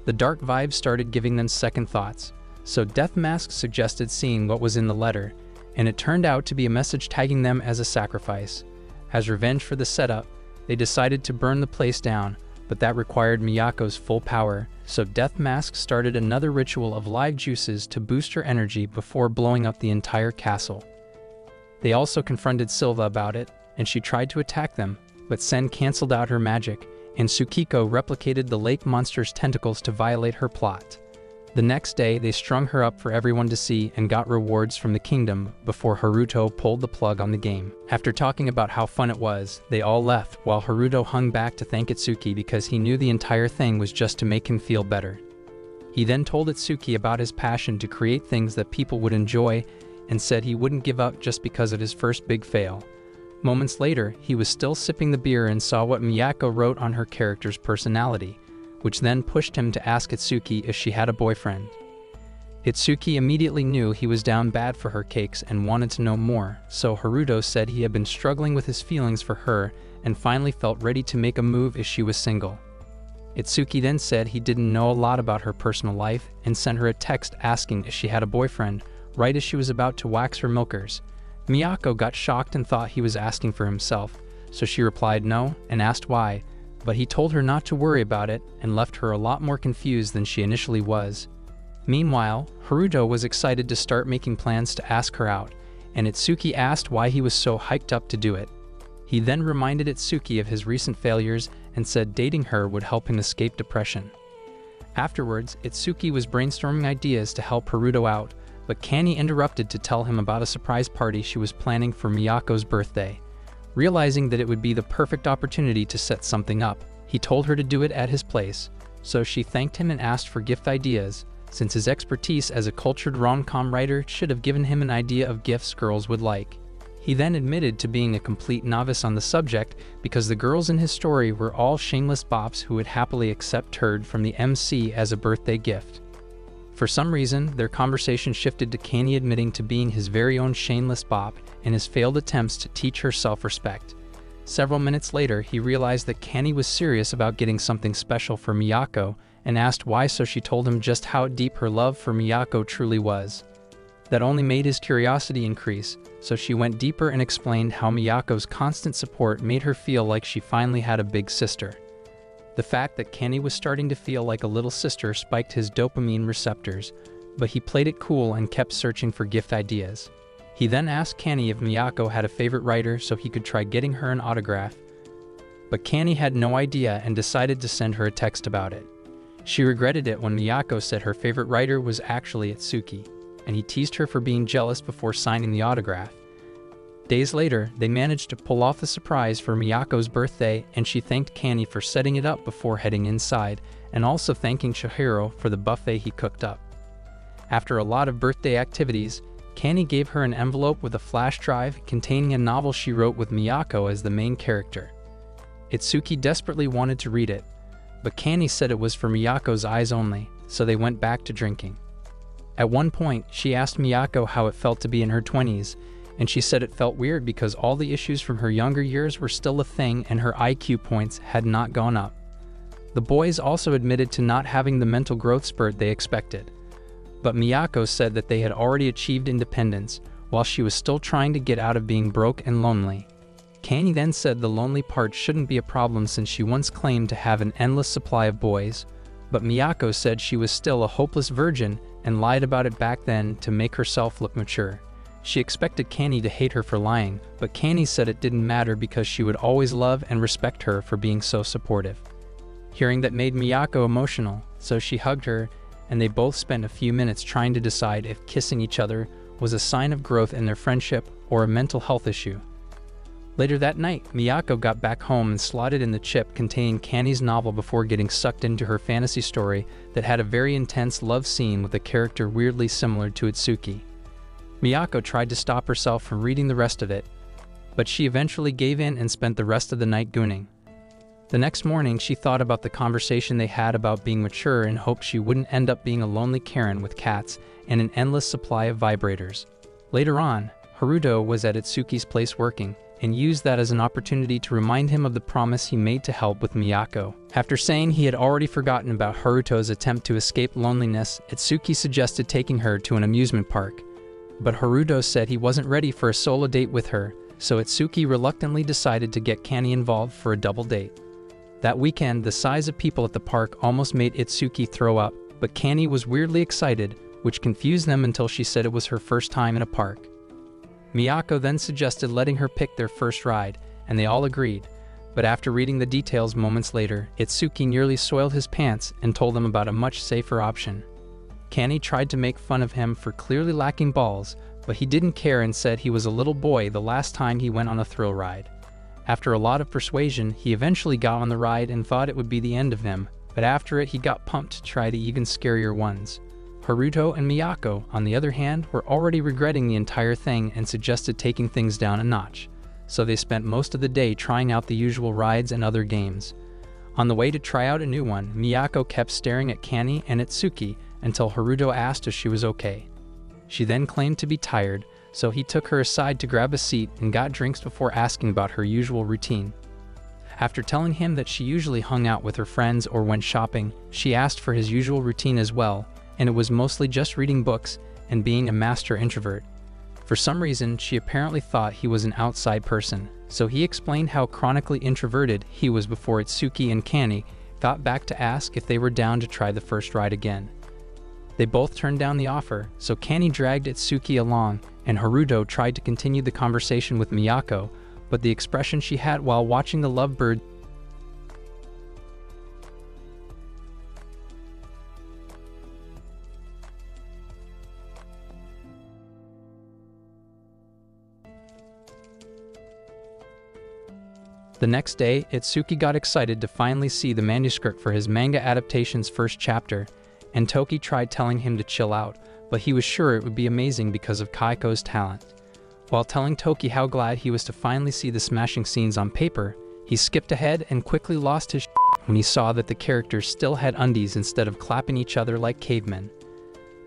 The dark vibes started giving them second thoughts, so Deathmask suggested seeing what was in the letter, and it turned out to be a message tagging them as a sacrifice. As revenge for the setup, they decided to burn the place down, but that required Miyako's full power, so Deathmask started another ritual of live juices to boost her energy before blowing up the entire castle. They also confronted Silva about it, and she tried to attack them, but Sen canceled out her magic, and Tsukiko replicated the lake monster's tentacles to violate her plot. The next day, they strung her up for everyone to see and got rewards from the kingdom before Haruto pulled the plug on the game. After talking about how fun it was, they all left while Haruto hung back to thank Itsuki because he knew the entire thing was just to make him feel better. He then told Itsuki about his passion to create things that people would enjoy and said he wouldn't give up just because of his first big fail. Moments later, he was still sipping the beer and saw what Miyako wrote on her character's personality, which then pushed him to ask Itsuki if she had a boyfriend. Itsuki immediately knew he was down bad for her cakes and wanted to know more, so Haruto said he had been struggling with his feelings for her and finally felt ready to make a move if she was single. Itsuki then said he didn't know a lot about her personal life and sent her a text asking if she had a boyfriend, right as she was about to wax her milkers. Miyako got shocked and thought he was asking for himself, so she replied no and asked why, but he told her not to worry about it and left her a lot more confused than she initially was. Meanwhile, Haruto was excited to start making plans to ask her out, and Itsuki asked why he was so hyped up to do it. He then reminded Itsuki of his recent failures and said dating her would help him escape depression. Afterwards, Itsuki was brainstorming ideas to help Haruto out, but Kani interrupted to tell him about a surprise party she was planning for Miyako's birthday. Realizing that it would be the perfect opportunity to set something up, he told her to do it at his place, so she thanked him and asked for gift ideas, since his expertise as a cultured rom-com writer should have given him an idea of gifts girls would like. He then admitted to being a complete novice on the subject because the girls in his story were all shameless bops who would happily accept turd from the MC as a birthday gift. For some reason, their conversation shifted to Kani admitting to being his very own shameless bop and his failed attempts to teach her self-respect. Several minutes later, he realized that Kani was serious about getting something special for Miyako and asked why, so she told him just how deep her love for Miyako truly was. That only made his curiosity increase, so she went deeper and explained how Miyako's constant support made her feel like she finally had a big sister. The fact that Kani was starting to feel like a little sister spiked his dopamine receptors, but he played it cool and kept searching for gift ideas. He then asked Kani if Miyako had a favorite writer so he could try getting her an autograph, but Kani had no idea and decided to send her a text about it. She regretted it when Miyako said her favorite writer was actually Itsuki, and he teased her for being jealous before signing the autograph. Days later, they managed to pull off the surprise for Miyako's birthday, and she thanked Kani for setting it up before heading inside, and also thanking Chihiro for the buffet he cooked up. After a lot of birthday activities, Kani gave her an envelope with a flash drive containing a novel she wrote with Miyako as the main character. Itsuki desperately wanted to read it, but Kani said it was for Miyako's eyes only, so they went back to drinking. At one point, she asked Miyako how it felt to be in her 20s, and she said it felt weird because all the issues from her younger years were still a thing and her IQ points had not gone up. The boys also admitted to not having the mental growth spurt they expected, but Miyako said that they had already achieved independence while she was still trying to get out of being broke and lonely. Kani then said the lonely part shouldn't be a problem since she once claimed to have an endless supply of boys, but Miyako said she was still a hopeless virgin and lied about it back then to make herself look mature. She expected Kani to hate her for lying, but Kani said it didn't matter because she would always love and respect her for being so supportive. Hearing that made Miyako emotional, so she hugged her, and they both spent a few minutes trying to decide if kissing each other was a sign of growth in their friendship or a mental health issue. Later that night, Miyako got back home and slotted in the chip containing Kani's novel before getting sucked into her fantasy story that had a very intense love scene with a character weirdly similar to Itsuki. Miyako tried to stop herself from reading the rest of it, but she eventually gave in and spent the rest of the night gooning. The next morning, she thought about the conversation they had about being mature and hoped she wouldn't end up being a lonely Karen with cats and an endless supply of vibrators. Later on, Haruto was at Itsuki's place working, and used that as an opportunity to remind him of the promise he made to help with Miyako. After saying he had already forgotten about Haruto's attempt to escape loneliness, Itsuki suggested taking her to an amusement park. But Haruto said he wasn't ready for a solo date with her, so Itsuki reluctantly decided to get Kani involved for a double date. That weekend, the size of people at the park almost made Itsuki throw up, but Kani was weirdly excited, which confused them until she said it was her first time in a park. Miyako then suggested letting her pick their first ride, and they all agreed, but after reading the details moments later, Itsuki nearly soiled his pants and told them about a much safer option. Kani tried to make fun of him for clearly lacking balls, but he didn't care and said he was a little boy the last time he went on a thrill ride. After a lot of persuasion, he eventually got on the ride and thought it would be the end of him, but after it he got pumped to try the even scarier ones. Haruto and Miyako, on the other hand, were already regretting the entire thing and suggested taking things down a notch, so they spent most of the day trying out the usual rides and other games. On the way to try out a new one, Miyako kept staring at Kani and Itsuki until Haruto asked if she was okay. She then claimed to be tired, so he took her aside to grab a seat and got drinks before asking about her usual routine. After telling him that she usually hung out with her friends or went shopping, she asked for his usual routine as well, and it was mostly just reading books and being a master introvert. For some reason, she apparently thought he was an outside person, so he explained how chronically introverted he was before Itsuki and Kani got back to ask if they were down to try the first ride again. They both turned down the offer, so Kani dragged Itsuki along, and Haruto tried to continue the conversation with Miyako, but the expression she had while watching the lovebird The next day, Itsuki got excited to finally see the manuscript for his manga adaptation's first chapter, and Toki tried telling him to chill out, but he was sure it would be amazing because of Kaiko's talent. While telling Toki how glad he was to finally see the smashing scenes on paper, he skipped ahead and quickly lost his when he saw that the characters still had undies instead of clapping each other like cavemen.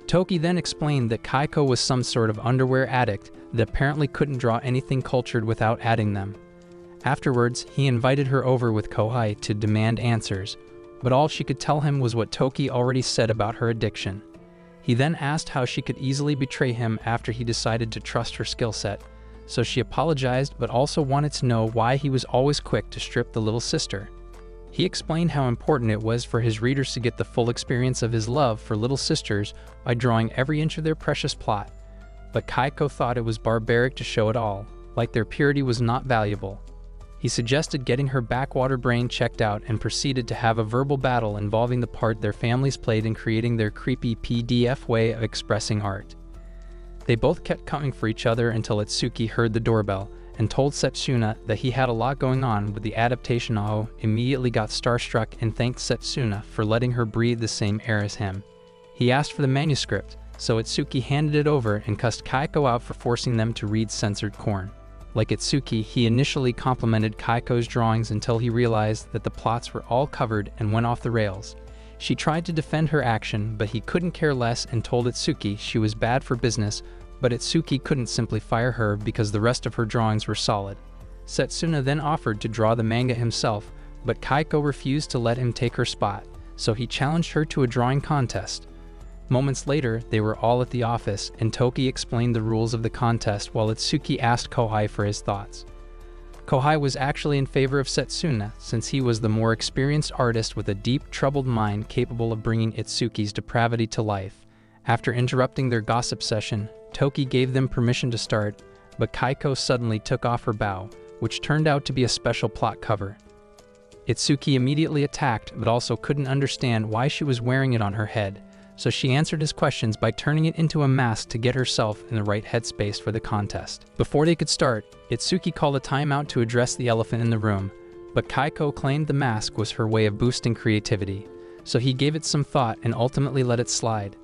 Toki then explained that Kaiko was some sort of underwear addict that apparently couldn't draw anything cultured without adding them. Afterwards, he invited her over with Kohai to demand answers, but all she could tell him was what Toki already said about her addiction. He then asked how she could easily betray him after he decided to trust her skill set, so she apologized but also wanted to know why he was always quick to strip the little sister. He explained how important it was for his readers to get the full experience of his love for little sisters by drawing every inch of their precious plot, but Kaiko thought it was barbaric to show it all, like their purity was not valuable. He suggested getting her backwater brain checked out and proceeded to have a verbal battle involving the part their families played in creating their creepy PDF way of expressing art. They both kept coming for each other until Itsuki heard the doorbell and told Setsuna that he had a lot going on with the adaptation. Aho immediately got starstruck and thanked Setsuna for letting her breathe the same air as him. He asked for the manuscript, so Itsuki handed it over and cussed Kaiko out for forcing them to read censored corn. Like Itsuki, he initially complimented Kaiko's drawings until he realized that the plots were all covered and went off the rails. She tried to defend her action, but he couldn't care less and told Itsuki she was bad for business, but Itsuki couldn't simply fire her because the rest of her drawings were solid. Setsuna then offered to draw the manga himself, but Kaiko refused to let him take her spot, so he challenged her to a drawing contest. Moments later, they were all at the office, and Toki explained the rules of the contest while Itsuki asked Kohai for his thoughts. Kohai was actually in favor of Setsuna, since he was the more experienced artist with a deep, troubled mind capable of bringing Itsuki's depravity to life. After interrupting their gossip session, Toki gave them permission to start, but Kaiko suddenly took off her bow, which turned out to be a special plot cover. Itsuki immediately attacked, but also couldn't understand why she was wearing it on her head, so she answered his questions by turning it into a mask to get herself in the right headspace for the contest. Before they could start, Itsuki called a timeout to address the elephant in the room, but Kaiko claimed the mask was her way of boosting creativity, so he gave it some thought and ultimately let it slide.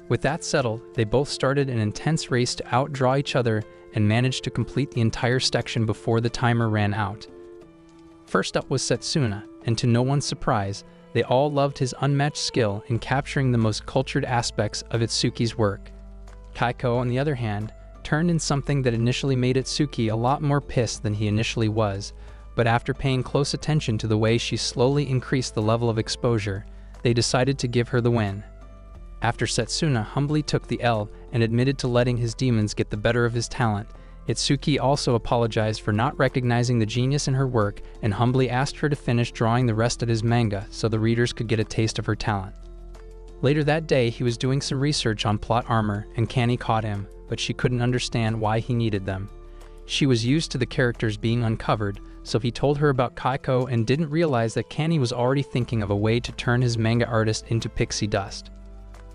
With that settled, they both started an intense race to outdraw each other and managed to complete the entire section before the timer ran out. First up was Setsuna, and to no one's surprise, they all loved his unmatched skill in capturing the most cultured aspects of Itsuki's work. Kaiko, on the other hand, turned in something that initially made Itsuki a lot more pissed than he initially was, but after paying close attention to the way she slowly increased the level of exposure, they decided to give her the win. After Setsuna humbly took the L and admitted to letting his demons get the better of his talent, Itsuki also apologized for not recognizing the genius in her work and humbly asked her to finish drawing the rest of his manga so the readers could get a taste of her talent. Later that day, he was doing some research on plot armor and Kani caught him, but she couldn't understand why he needed them. She was used to the characters being uncovered, so he told her about Kaiko and didn't realize that Kani was already thinking of a way to turn his manga artist into pixie dust.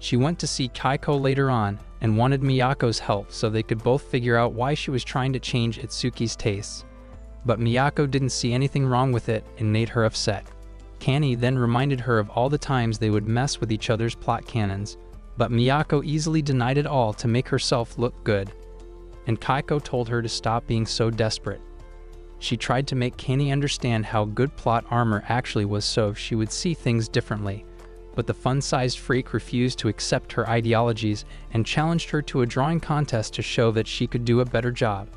She went to see Kaiko later on and wanted Miyako's help so they could both figure out why she was trying to change Itsuki's tastes. But Miyako didn't see anything wrong with it and made her upset. Kani then reminded her of all the times they would mess with each other's plot canons, but Miyako easily denied it all to make herself look good, and Kaiko told her to stop being so desperate. She tried to make Kanny understand how good plot armor actually was so she would see things differently, but the fun-sized freak refused to accept her ideologies and challenged her to a drawing contest to show that she could do a better job.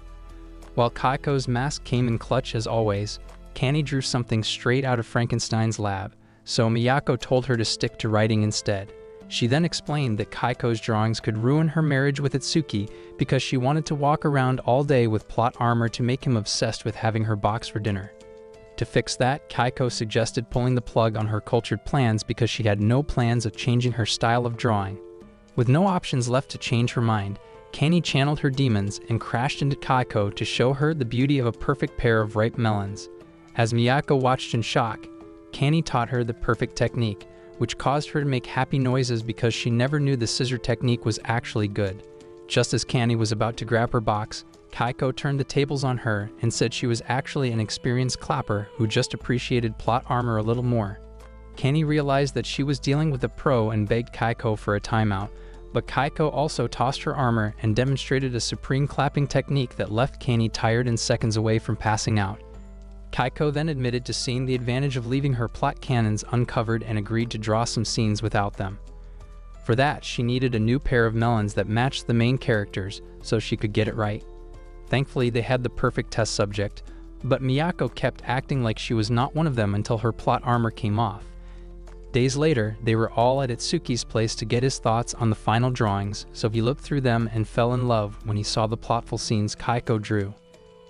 While Kaiko's mask came in clutch as always, Kanny drew something straight out of Frankenstein's lab, so Miyako told her to stick to writing instead. She then explained that Kaiko's drawings could ruin her marriage with Itsuki because she wanted to walk around all day with plot armor to make him obsessed with having her box for dinner. To fix that, Kaiko suggested pulling the plug on her cultured plans because she had no plans of changing her style of drawing. With no options left to change her mind, Kanny channeled her demons and crashed into Kaiko to show her the beauty of a perfect pair of ripe melons. As Miyako watched in shock, Kanny taught her the perfect technique, which caused her to make happy noises because she never knew the scissor technique was actually good. Just as Kanny was about to grab her box, Kaiko turned the tables on her and said she was actually an experienced clapper who just appreciated plot armor a little more. Kanny realized that she was dealing with a pro and begged Kaiko for a timeout, but Kaiko also tossed her armor and demonstrated a supreme clapping technique that left Kanny tired and seconds away from passing out. Kaiko then admitted to seeing the advantage of leaving her plot cannons uncovered and agreed to draw some scenes without them. For that, she needed a new pair of melons that matched the main characters so she could get it right. Thankfully, they had the perfect test subject, but Miyako kept acting like she was not one of them until her plot armor came off. Days later, they were all at Itsuki's place to get his thoughts on the final drawings, so he looked through them and fell in love when he saw the plotful scenes Kaiko drew.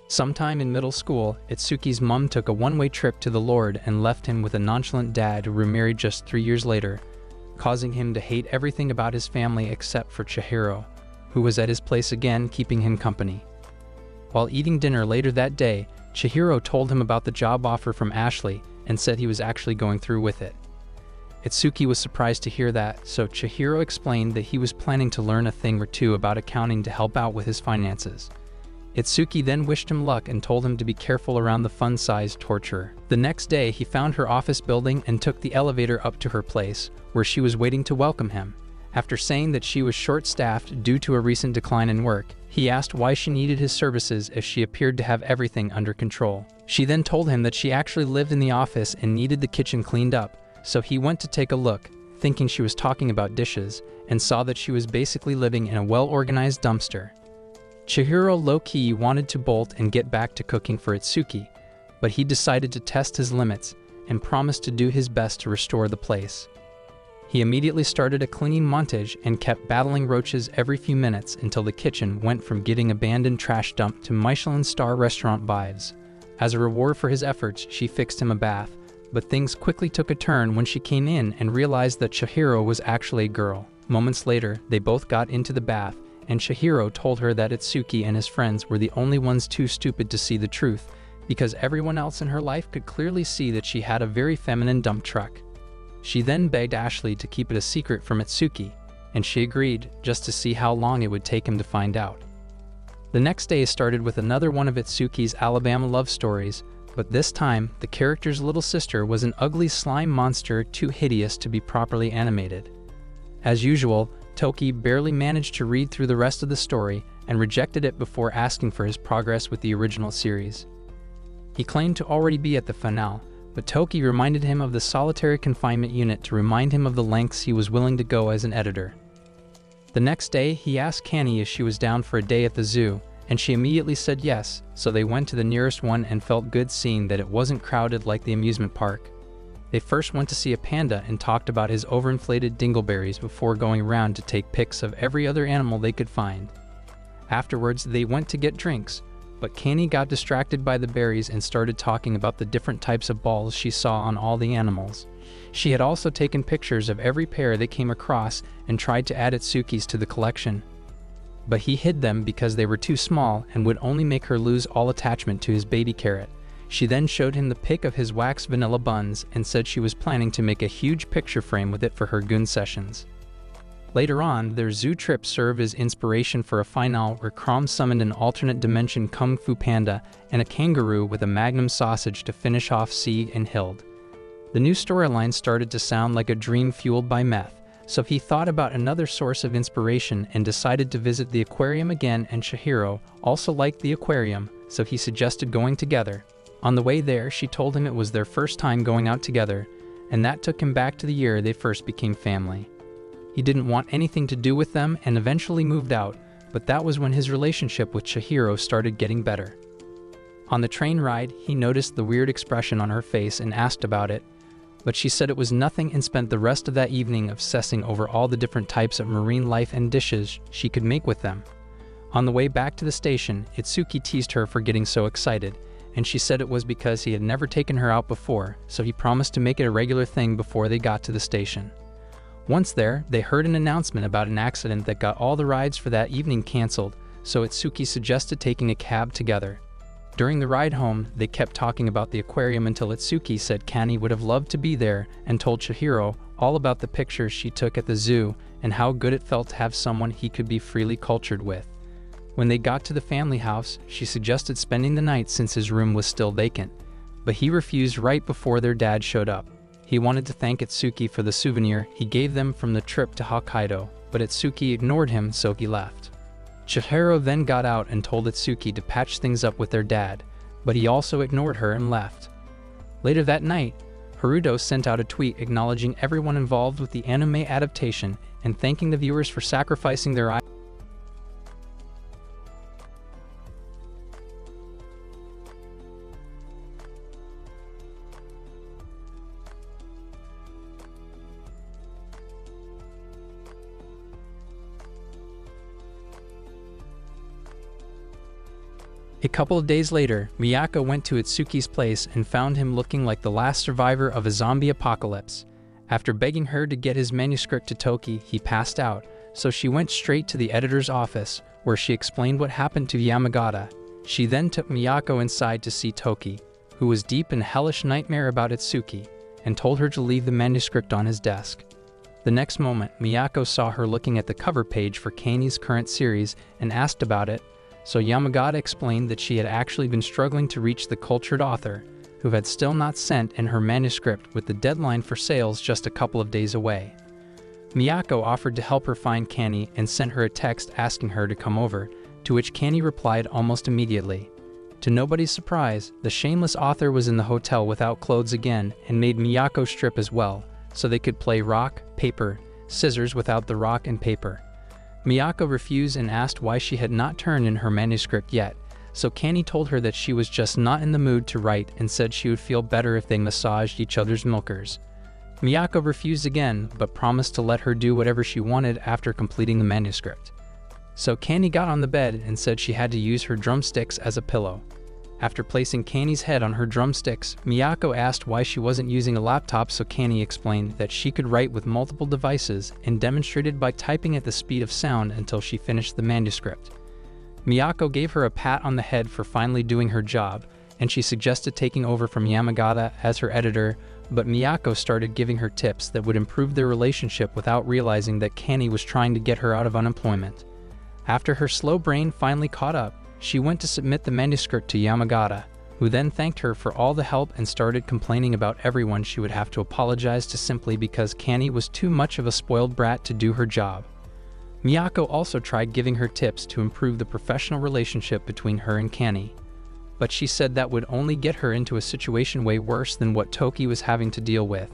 Sometime in middle school, Itsuki's mom took a one-way trip to the Lord and left him with a nonchalant dad who remarried just 3 years later, causing him to hate everything about his family except for Chihiro, who was at his place again keeping him company. While eating dinner later that day, Chihiro told him about the job offer from Ashley and said he was actually going through with it. Itsuki was surprised to hear that, so Chihiro explained that he was planning to learn a thing or two about accounting to help out with his finances. Itsuki then wished him luck and told him to be careful around the fun-sized torturer. The next day, he found her office building and took the elevator up to her place, where she was waiting to welcome him. After saying that she was short-staffed due to a recent decline in work, he asked why she needed his services if she appeared to have everything under control. She then told him that she actually lived in the office and needed the kitchen cleaned up, so he went to take a look, thinking she was talking about dishes, and saw that she was basically living in a well-organized dumpster. Chihiro low-key wanted to bolt and get back to cooking for Itsuki, but he decided to test his limits and promised to do his best to restore the place. He immediately started a cleaning montage and kept battling roaches every few minutes until the kitchen went from getting abandoned trash dump to Michelin star restaurant vibes. As a reward for his efforts, she fixed him a bath, but things quickly took a turn when she came in and realized that Chihiro was actually a girl. Moments later, they both got into the bath, and Chihiro told her that Itsuki and his friends were the only ones too stupid to see the truth, because everyone else in her life could clearly see that she had a very feminine dump truck. She then begged Ashley to keep it a secret from Itsuki, and she agreed, just to see how long it would take him to find out. The next day started with another one of Itsuki's Alabama love stories, but this time, the character's little sister was an ugly slime monster too hideous to be properly animated. As usual, Toki barely managed to read through the rest of the story and rejected it before asking for his progress with the original series. He claimed to already be at the finale, but Toki reminded him of the solitary confinement unit to remind him of the lengths he was willing to go as an editor. The next day, he asked Kanny if she was down for a day at the zoo, and she immediately said yes, so they went to the nearest one and felt good seeing that it wasn't crowded like the amusement park. They first went to see a panda and talked about his overinflated dingleberries before going around to take pics of every other animal they could find. Afterwards, they went to get drinks, but Kanny got distracted by the berries and started talking about the different types of balls she saw on all the animals. She had also taken pictures of every pair they came across and tried to add Itsuki's to the collection. But he hid them because they were too small and would only make her lose all attachment to his baby carrot. She then showed him the pic of his waxed vanilla buns and said she was planning to make a huge picture frame with it for her goon sessions. Later on, their zoo trip served as inspiration for a finale where Crom summoned an alternate dimension Kung Fu Panda and a kangaroo with a magnum sausage to finish off Sieg and Hild. The new storyline started to sound like a dream fueled by meth, So he thought about another source of inspiration and decided to visit the aquarium again, and Chihiro also liked the aquarium, so he suggested going together. On the way there, she told him it was their first time going out together, and that took him back to the year they first became family. He didn't want anything to do with them and eventually moved out, but that was when his relationship with Chihiro started getting better. On the train ride, he noticed the weird expression on her face and asked about it, but she said it was nothing and spent the rest of that evening obsessing over all the different types of marine life and dishes she could make with them. On the way back to the station, Itsuki teased her for getting so excited, and she said it was because he had never taken her out before, so he promised to make it a regular thing before they got to the station. Once there, they heard an announcement about an accident that got all the rides for that evening canceled, so Itsuki suggested taking a cab together. During the ride home, they kept talking about the aquarium until Itsuki said Kani would have loved to be there and told Chihiro all about the pictures she took at the zoo and how good it felt to have someone he could be freely cultured with. When they got to the family house, she suggested spending the night since his room was still vacant, but he refused right before their dad showed up. He wanted to thank Itsuki for the souvenir he gave them from the trip to Hokkaido, but Itsuki ignored him, so he left. Chihiro then got out and told Itsuki to patch things up with their dad, but he also ignored her and left. Later that night, Haruto sent out a tweet acknowledging everyone involved with the anime adaptation and thanking the viewers for sacrificing their eyes. A couple of days later, Miyako went to Itsuki's place and found him looking like the last survivor of a zombie apocalypse. After begging her to get his manuscript to Toki, he passed out, so she went straight to the editor's office, where she explained what happened to Yamagata. She then took Miyako inside to see Toki, who was deep in hellish nightmare about Itsuki, and told her to leave the manuscript on his desk. The next moment, Miyako saw her looking at the cover page for Kani's current series and asked about it, so Yamagata explained that she had actually been struggling to reach the cultured author, who had still not sent in her manuscript with the deadline for sales just a couple of days away. Miyako offered to help her find Kani and sent her a text asking her to come over, to which Kani replied almost immediately. To nobody's surprise, the shameless author was in the hotel without clothes again and made Miyako strip as well, so they could play rock, paper, scissors without the rock and paper. Miyako refused and asked why she had not turned in her manuscript yet, so Kani told her that she was just not in the mood to write and said she would feel better if they massaged each other's milkers. Miyako refused again, but promised to let her do whatever she wanted after completing the manuscript. So Kani got on the bed and said she had to use her drumsticks as a pillow. After placing Kani's head on her drumsticks, Miyako asked why she wasn't using a laptop, so Kani explained that she could write with multiple devices and demonstrated by typing at the speed of sound until she finished the manuscript. Miyako gave her a pat on the head for finally doing her job, and she suggested taking over from Yamagata as her editor, but Miyako started giving her tips that would improve their relationship without realizing that Kani was trying to get her out of unemployment. After her slow brain finally caught up, she went to submit the manuscript to Yamagata, who then thanked her for all the help and started complaining about everyone she would have to apologize to simply because Kani was too much of a spoiled brat to do her job. Miyako also tried giving her tips to improve the professional relationship between her and Kani, but she said that would only get her into a situation way worse than what Toki was having to deal with.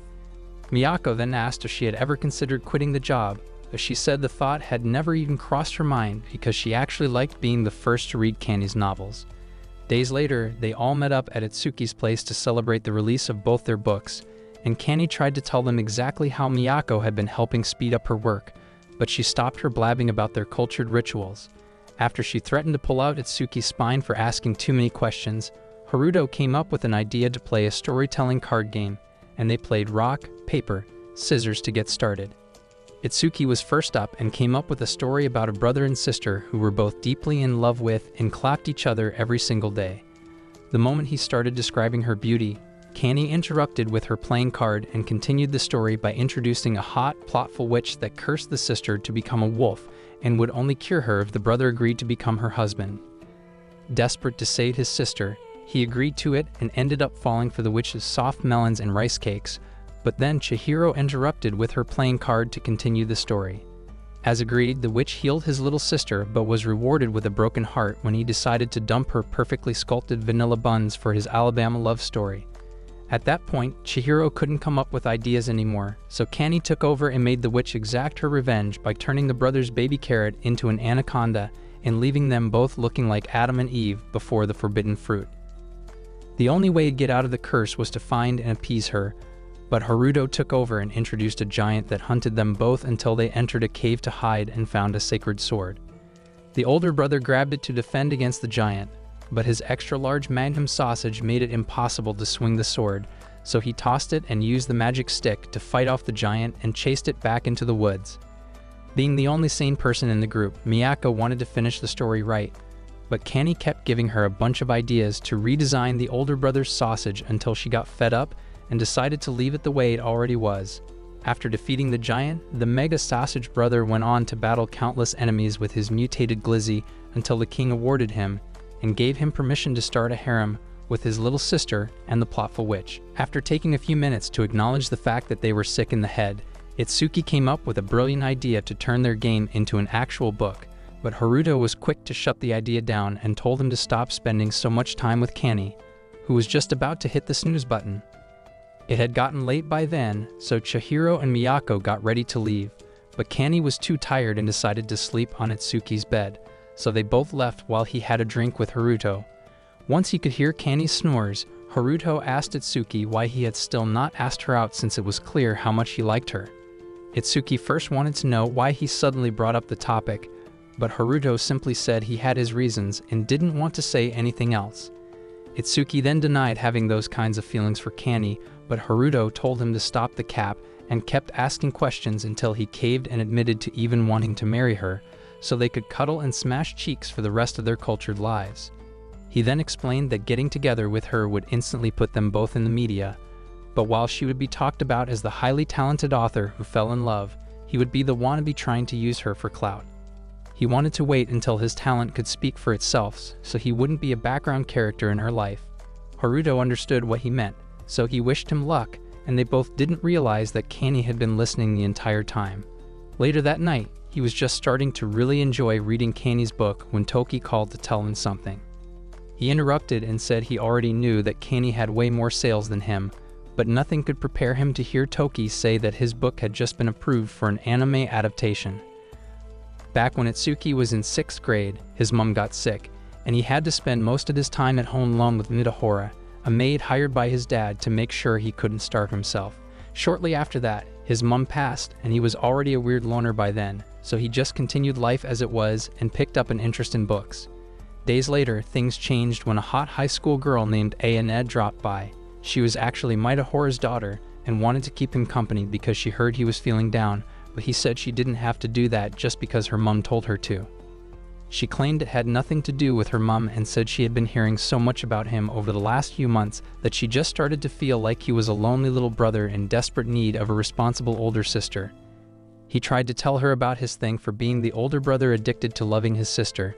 Miyako then asked if she had ever considered quitting the job, but she said the thought had never even crossed her mind because she actually liked being the first to read Kani's novels. Days later, they all met up at Itsuki's place to celebrate the release of both their books, and Kani tried to tell them exactly how Miyako had been helping speed up her work, but she stopped her blabbing about their cultured rituals. After she threatened to pull out Itsuki's spine for asking too many questions, Haruto came up with an idea to play a storytelling card game, and they played rock, paper, scissors to get started. Itsuki was first up and came up with a story about a brother and sister who were both deeply in love with and clapped each other every single day. The moment he started describing her beauty, Kani interrupted with her playing card and continued the story by introducing a hot, plotful witch that cursed the sister to become a wolf and would only cure her if the brother agreed to become her husband. Desperate to save his sister, he agreed to it and ended up falling for the witch's soft melons and rice cakes, But then Chihiro interrupted with her playing card to continue the story. As agreed, the witch healed his little sister but was rewarded with a broken heart when he decided to dump her perfectly sculpted vanilla buns for his Alabama love story. At that point, Chihiro couldn't come up with ideas anymore, so Canny took over and made the witch exact her revenge by turning the brothers' baby carrot into an anaconda and leaving them both looking like Adam and Eve before the forbidden fruit. The only way to get out of the curse was to find and appease her, but Haruto took over and introduced a giant that hunted them both until they entered a cave to hide and found a sacred sword. The older brother grabbed it to defend against the giant, but his extra-large magnum sausage made it impossible to swing the sword, so he tossed it and used the magic stick to fight off the giant and chased it back into the woods. Being the only sane person in the group, Miyako wanted to finish the story right, but Canny kept giving her a bunch of ideas to redesign the older brother's sausage until she got fed up and decided to leave it the way it already was. After defeating the giant, the Mega Sausage Brother went on to battle countless enemies with his mutated glizzy until the king awarded him and gave him permission to start a harem with his little sister and the plotful witch. After taking a few minutes to acknowledge the fact that they were sick in the head, Itsuki came up with a brilliant idea to turn their game into an actual book, but Haruto was quick to shut the idea down and told him to stop spending so much time with Canny, who was just about to hit the snooze button. It had gotten late by then, so Chihiro and Miyako got ready to leave, but Canny was too tired and decided to sleep on Itsuki's bed, so they both left while he had a drink with Haruto. Once he could hear Canny's snores, Haruto asked Itsuki why he had still not asked her out since it was clear how much he liked her. Itsuki first wanted to know why he suddenly brought up the topic, but Haruto simply said he had his reasons and didn't want to say anything else. Itsuki then denied having those kinds of feelings for Canny, but Haruto told him to stop the cap and kept asking questions until he caved and admitted to even wanting to marry her, so they could cuddle and smash cheeks for the rest of their cultured lives. He then explained that getting together with her would instantly put them both in the media, but while she would be talked about as the highly talented author who fell in love, he would be the wannabe trying to use her for clout. He wanted to wait until his talent could speak for itself, so he wouldn't be a background character in her life. Haruto understood what he meant, so he wished him luck, and they both didn't realize that Canny had been listening the entire time. Later that night, he was just starting to really enjoy reading Canny's book when Toki called to tell him something. He interrupted and said he already knew that Canny had way more sales than him, but nothing could prepare him to hear Toki say that his book had just been approved for an anime adaptation. Back when Itsuki was in 6th grade, his mom got sick, and he had to spend most of his time at home alone with Midahora, a maid hired by his dad to make sure he couldn't starve himself. Shortly after that, his mom passed, and he was already a weird loner by then, so he just continued life as it was and picked up an interest in books. Days later, things changed when a hot high school girl named Ayane dropped by. She was actually Midahora's daughter and wanted to keep him company because she heard he was feeling down, but he said she didn't have to do that just because her mom told her to. She claimed it had nothing to do with her mom and said she had been hearing so much about him over the last few months that she just started to feel like he was a lonely little brother in desperate need of a responsible older sister. He tried to tell her about his thing for being the older brother addicted to loving his sister,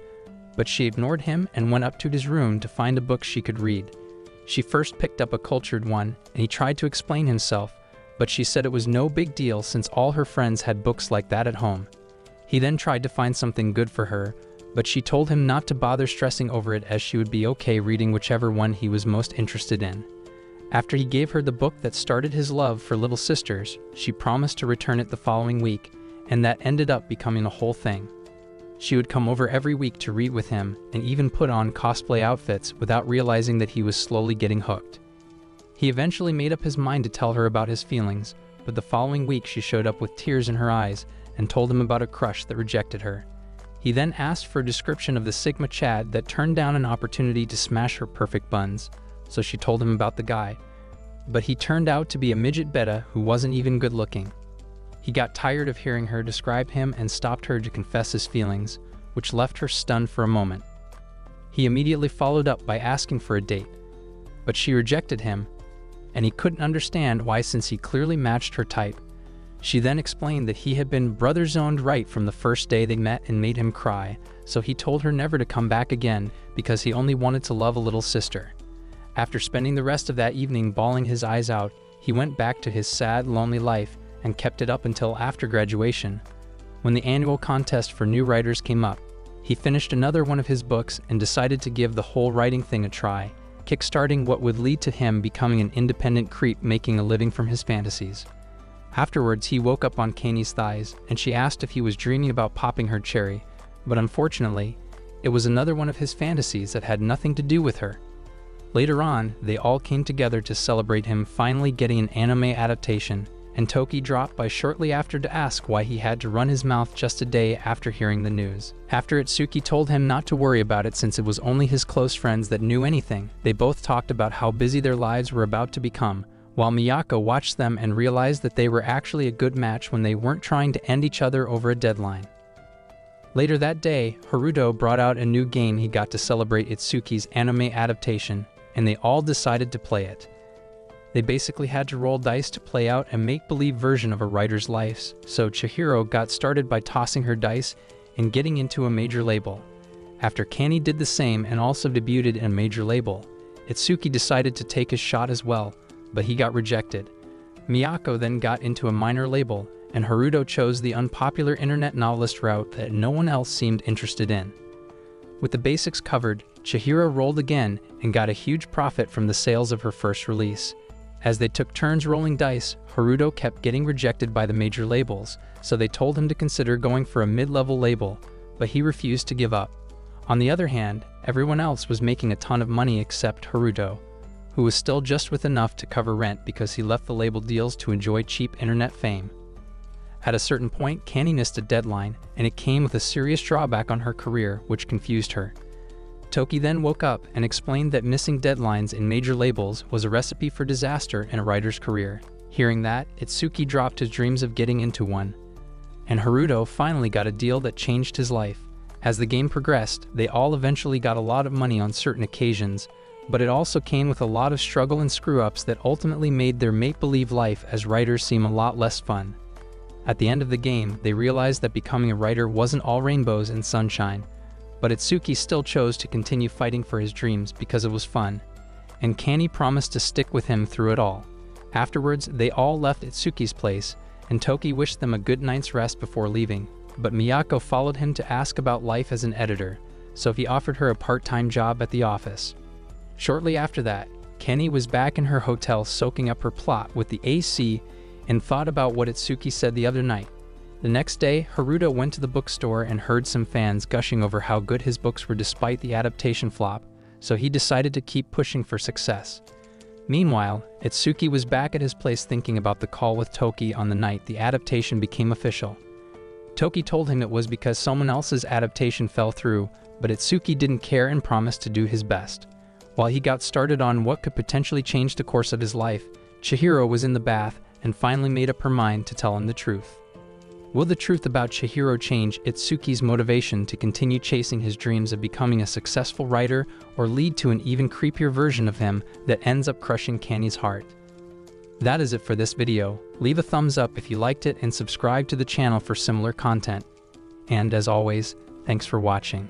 but she ignored him and went up to his room to find a book she could read. She first picked up a cultured one, and he tried to explain himself, but she said it was no big deal since all her friends had books like that at home. He then tried to find something good for her, but she told him not to bother stressing over it as she would be okay reading whichever one he was most interested in. After he gave her the book that started his love for little sisters, she promised to return it the following week, and that ended up becoming a whole thing. She would come over every week to read with him and even put on cosplay outfits without realizing that he was slowly getting hooked. He eventually made up his mind to tell her about his feelings, but the following week she showed up with tears in her eyes and told him about a crush that rejected her. He then asked for a description of the Sigma Chad that turned down an opportunity to smash her perfect buns, so she told him about the guy. But he turned out to be a midget beta who wasn't even good looking. He got tired of hearing her describe him and stopped her to confess his feelings, which left her stunned for a moment. He immediately followed up by asking for a date, but she rejected him, and he couldn't understand why since he clearly matched her type. She then explained that he had been brother-zoned right from the first day they met and made him cry, so he told her never to come back again because he only wanted to love a little sister. After spending the rest of that evening bawling his eyes out, he went back to his sad, lonely life and kept it up until after graduation. When the annual contest for new writers came up, he finished another one of his books and decided to give the whole writing thing a try, kickstarting what would lead to him becoming an independent creep making a living from his fantasies. Afterwards, he woke up on Kani's thighs, and she asked if he was dreaming about popping her cherry, but unfortunately, it was another one of his fantasies that had nothing to do with her. Later on, they all came together to celebrate him finally getting an anime adaptation, and Toki dropped by shortly after to ask why he had to run his mouth just a day after hearing the news. After Itsuki told him not to worry about it since it was only his close friends that knew anything, they both talked about how busy their lives were about to become, while Miyako watched them and realized that they were actually a good match when they weren't trying to end each other over a deadline. Later that day, Haruto brought out a new game he got to celebrate Itsuki's anime adaptation, and they all decided to play it. They basically had to roll dice to play out a make-believe version of a writer's life, so Chihiro got started by tossing her dice and getting into a major label. After Kani did the same and also debuted in a major label, Itsuki decided to take his shot as well, but he got rejected. Miyako then got into a minor label, and Haruto chose the unpopular internet novelist route that no one else seemed interested in. With the basics covered, Chihiro rolled again and got a huge profit from the sales of her first release. As they took turns rolling dice, Haruto kept getting rejected by the major labels, so they told him to consider going for a mid-level label, but he refused to give up. On the other hand, everyone else was making a ton of money except Haruto, who was still just with enough to cover rent because he left the label deals to enjoy cheap internet fame. At a certain point, Kani missed a deadline, and it came with a serious drawback on her career, which confused her. Toki then woke up and explained that missing deadlines in major labels was a recipe for disaster in a writer's career. Hearing that, Itsuki dropped his dreams of getting into one, and Haruto finally got a deal that changed his life. As the game progressed, they all eventually got a lot of money on certain occasions, but it also came with a lot of struggle and screw-ups that ultimately made their make-believe life as writers seem a lot less fun. At the end of the game, they realized that becoming a writer wasn't all rainbows and sunshine, but Itsuki still chose to continue fighting for his dreams because it was fun, and Kani promised to stick with him through it all. Afterwards, they all left Itsuki's place, and Toki wished them a good night's rest before leaving, but Miyako followed him to ask about life as an editor, so he offered her a part-time job at the office. Shortly after that, Kani was back in her hotel soaking up her plot with the AC and thought about what Itsuki said the other night. The next day, Haruto went to the bookstore and heard some fans gushing over how good his books were despite the adaptation flop, so he decided to keep pushing for success. Meanwhile, Itsuki was back at his place thinking about the call with Toki on the night the adaptation became official. Toki told him it was because someone else's adaptation fell through, but Itsuki didn't care and promised to do his best. While he got started on what could potentially change the course of his life, Chihiro was in the bath and finally made up her mind to tell him the truth. Will the truth about Chihiro change Itsuki's motivation to continue chasing his dreams of becoming a successful writer or lead to an even creepier version of him that ends up crushing Kani's heart? That is it for this video. Leave a thumbs up if you liked it and subscribe to the channel for similar content. And as always, thanks for watching.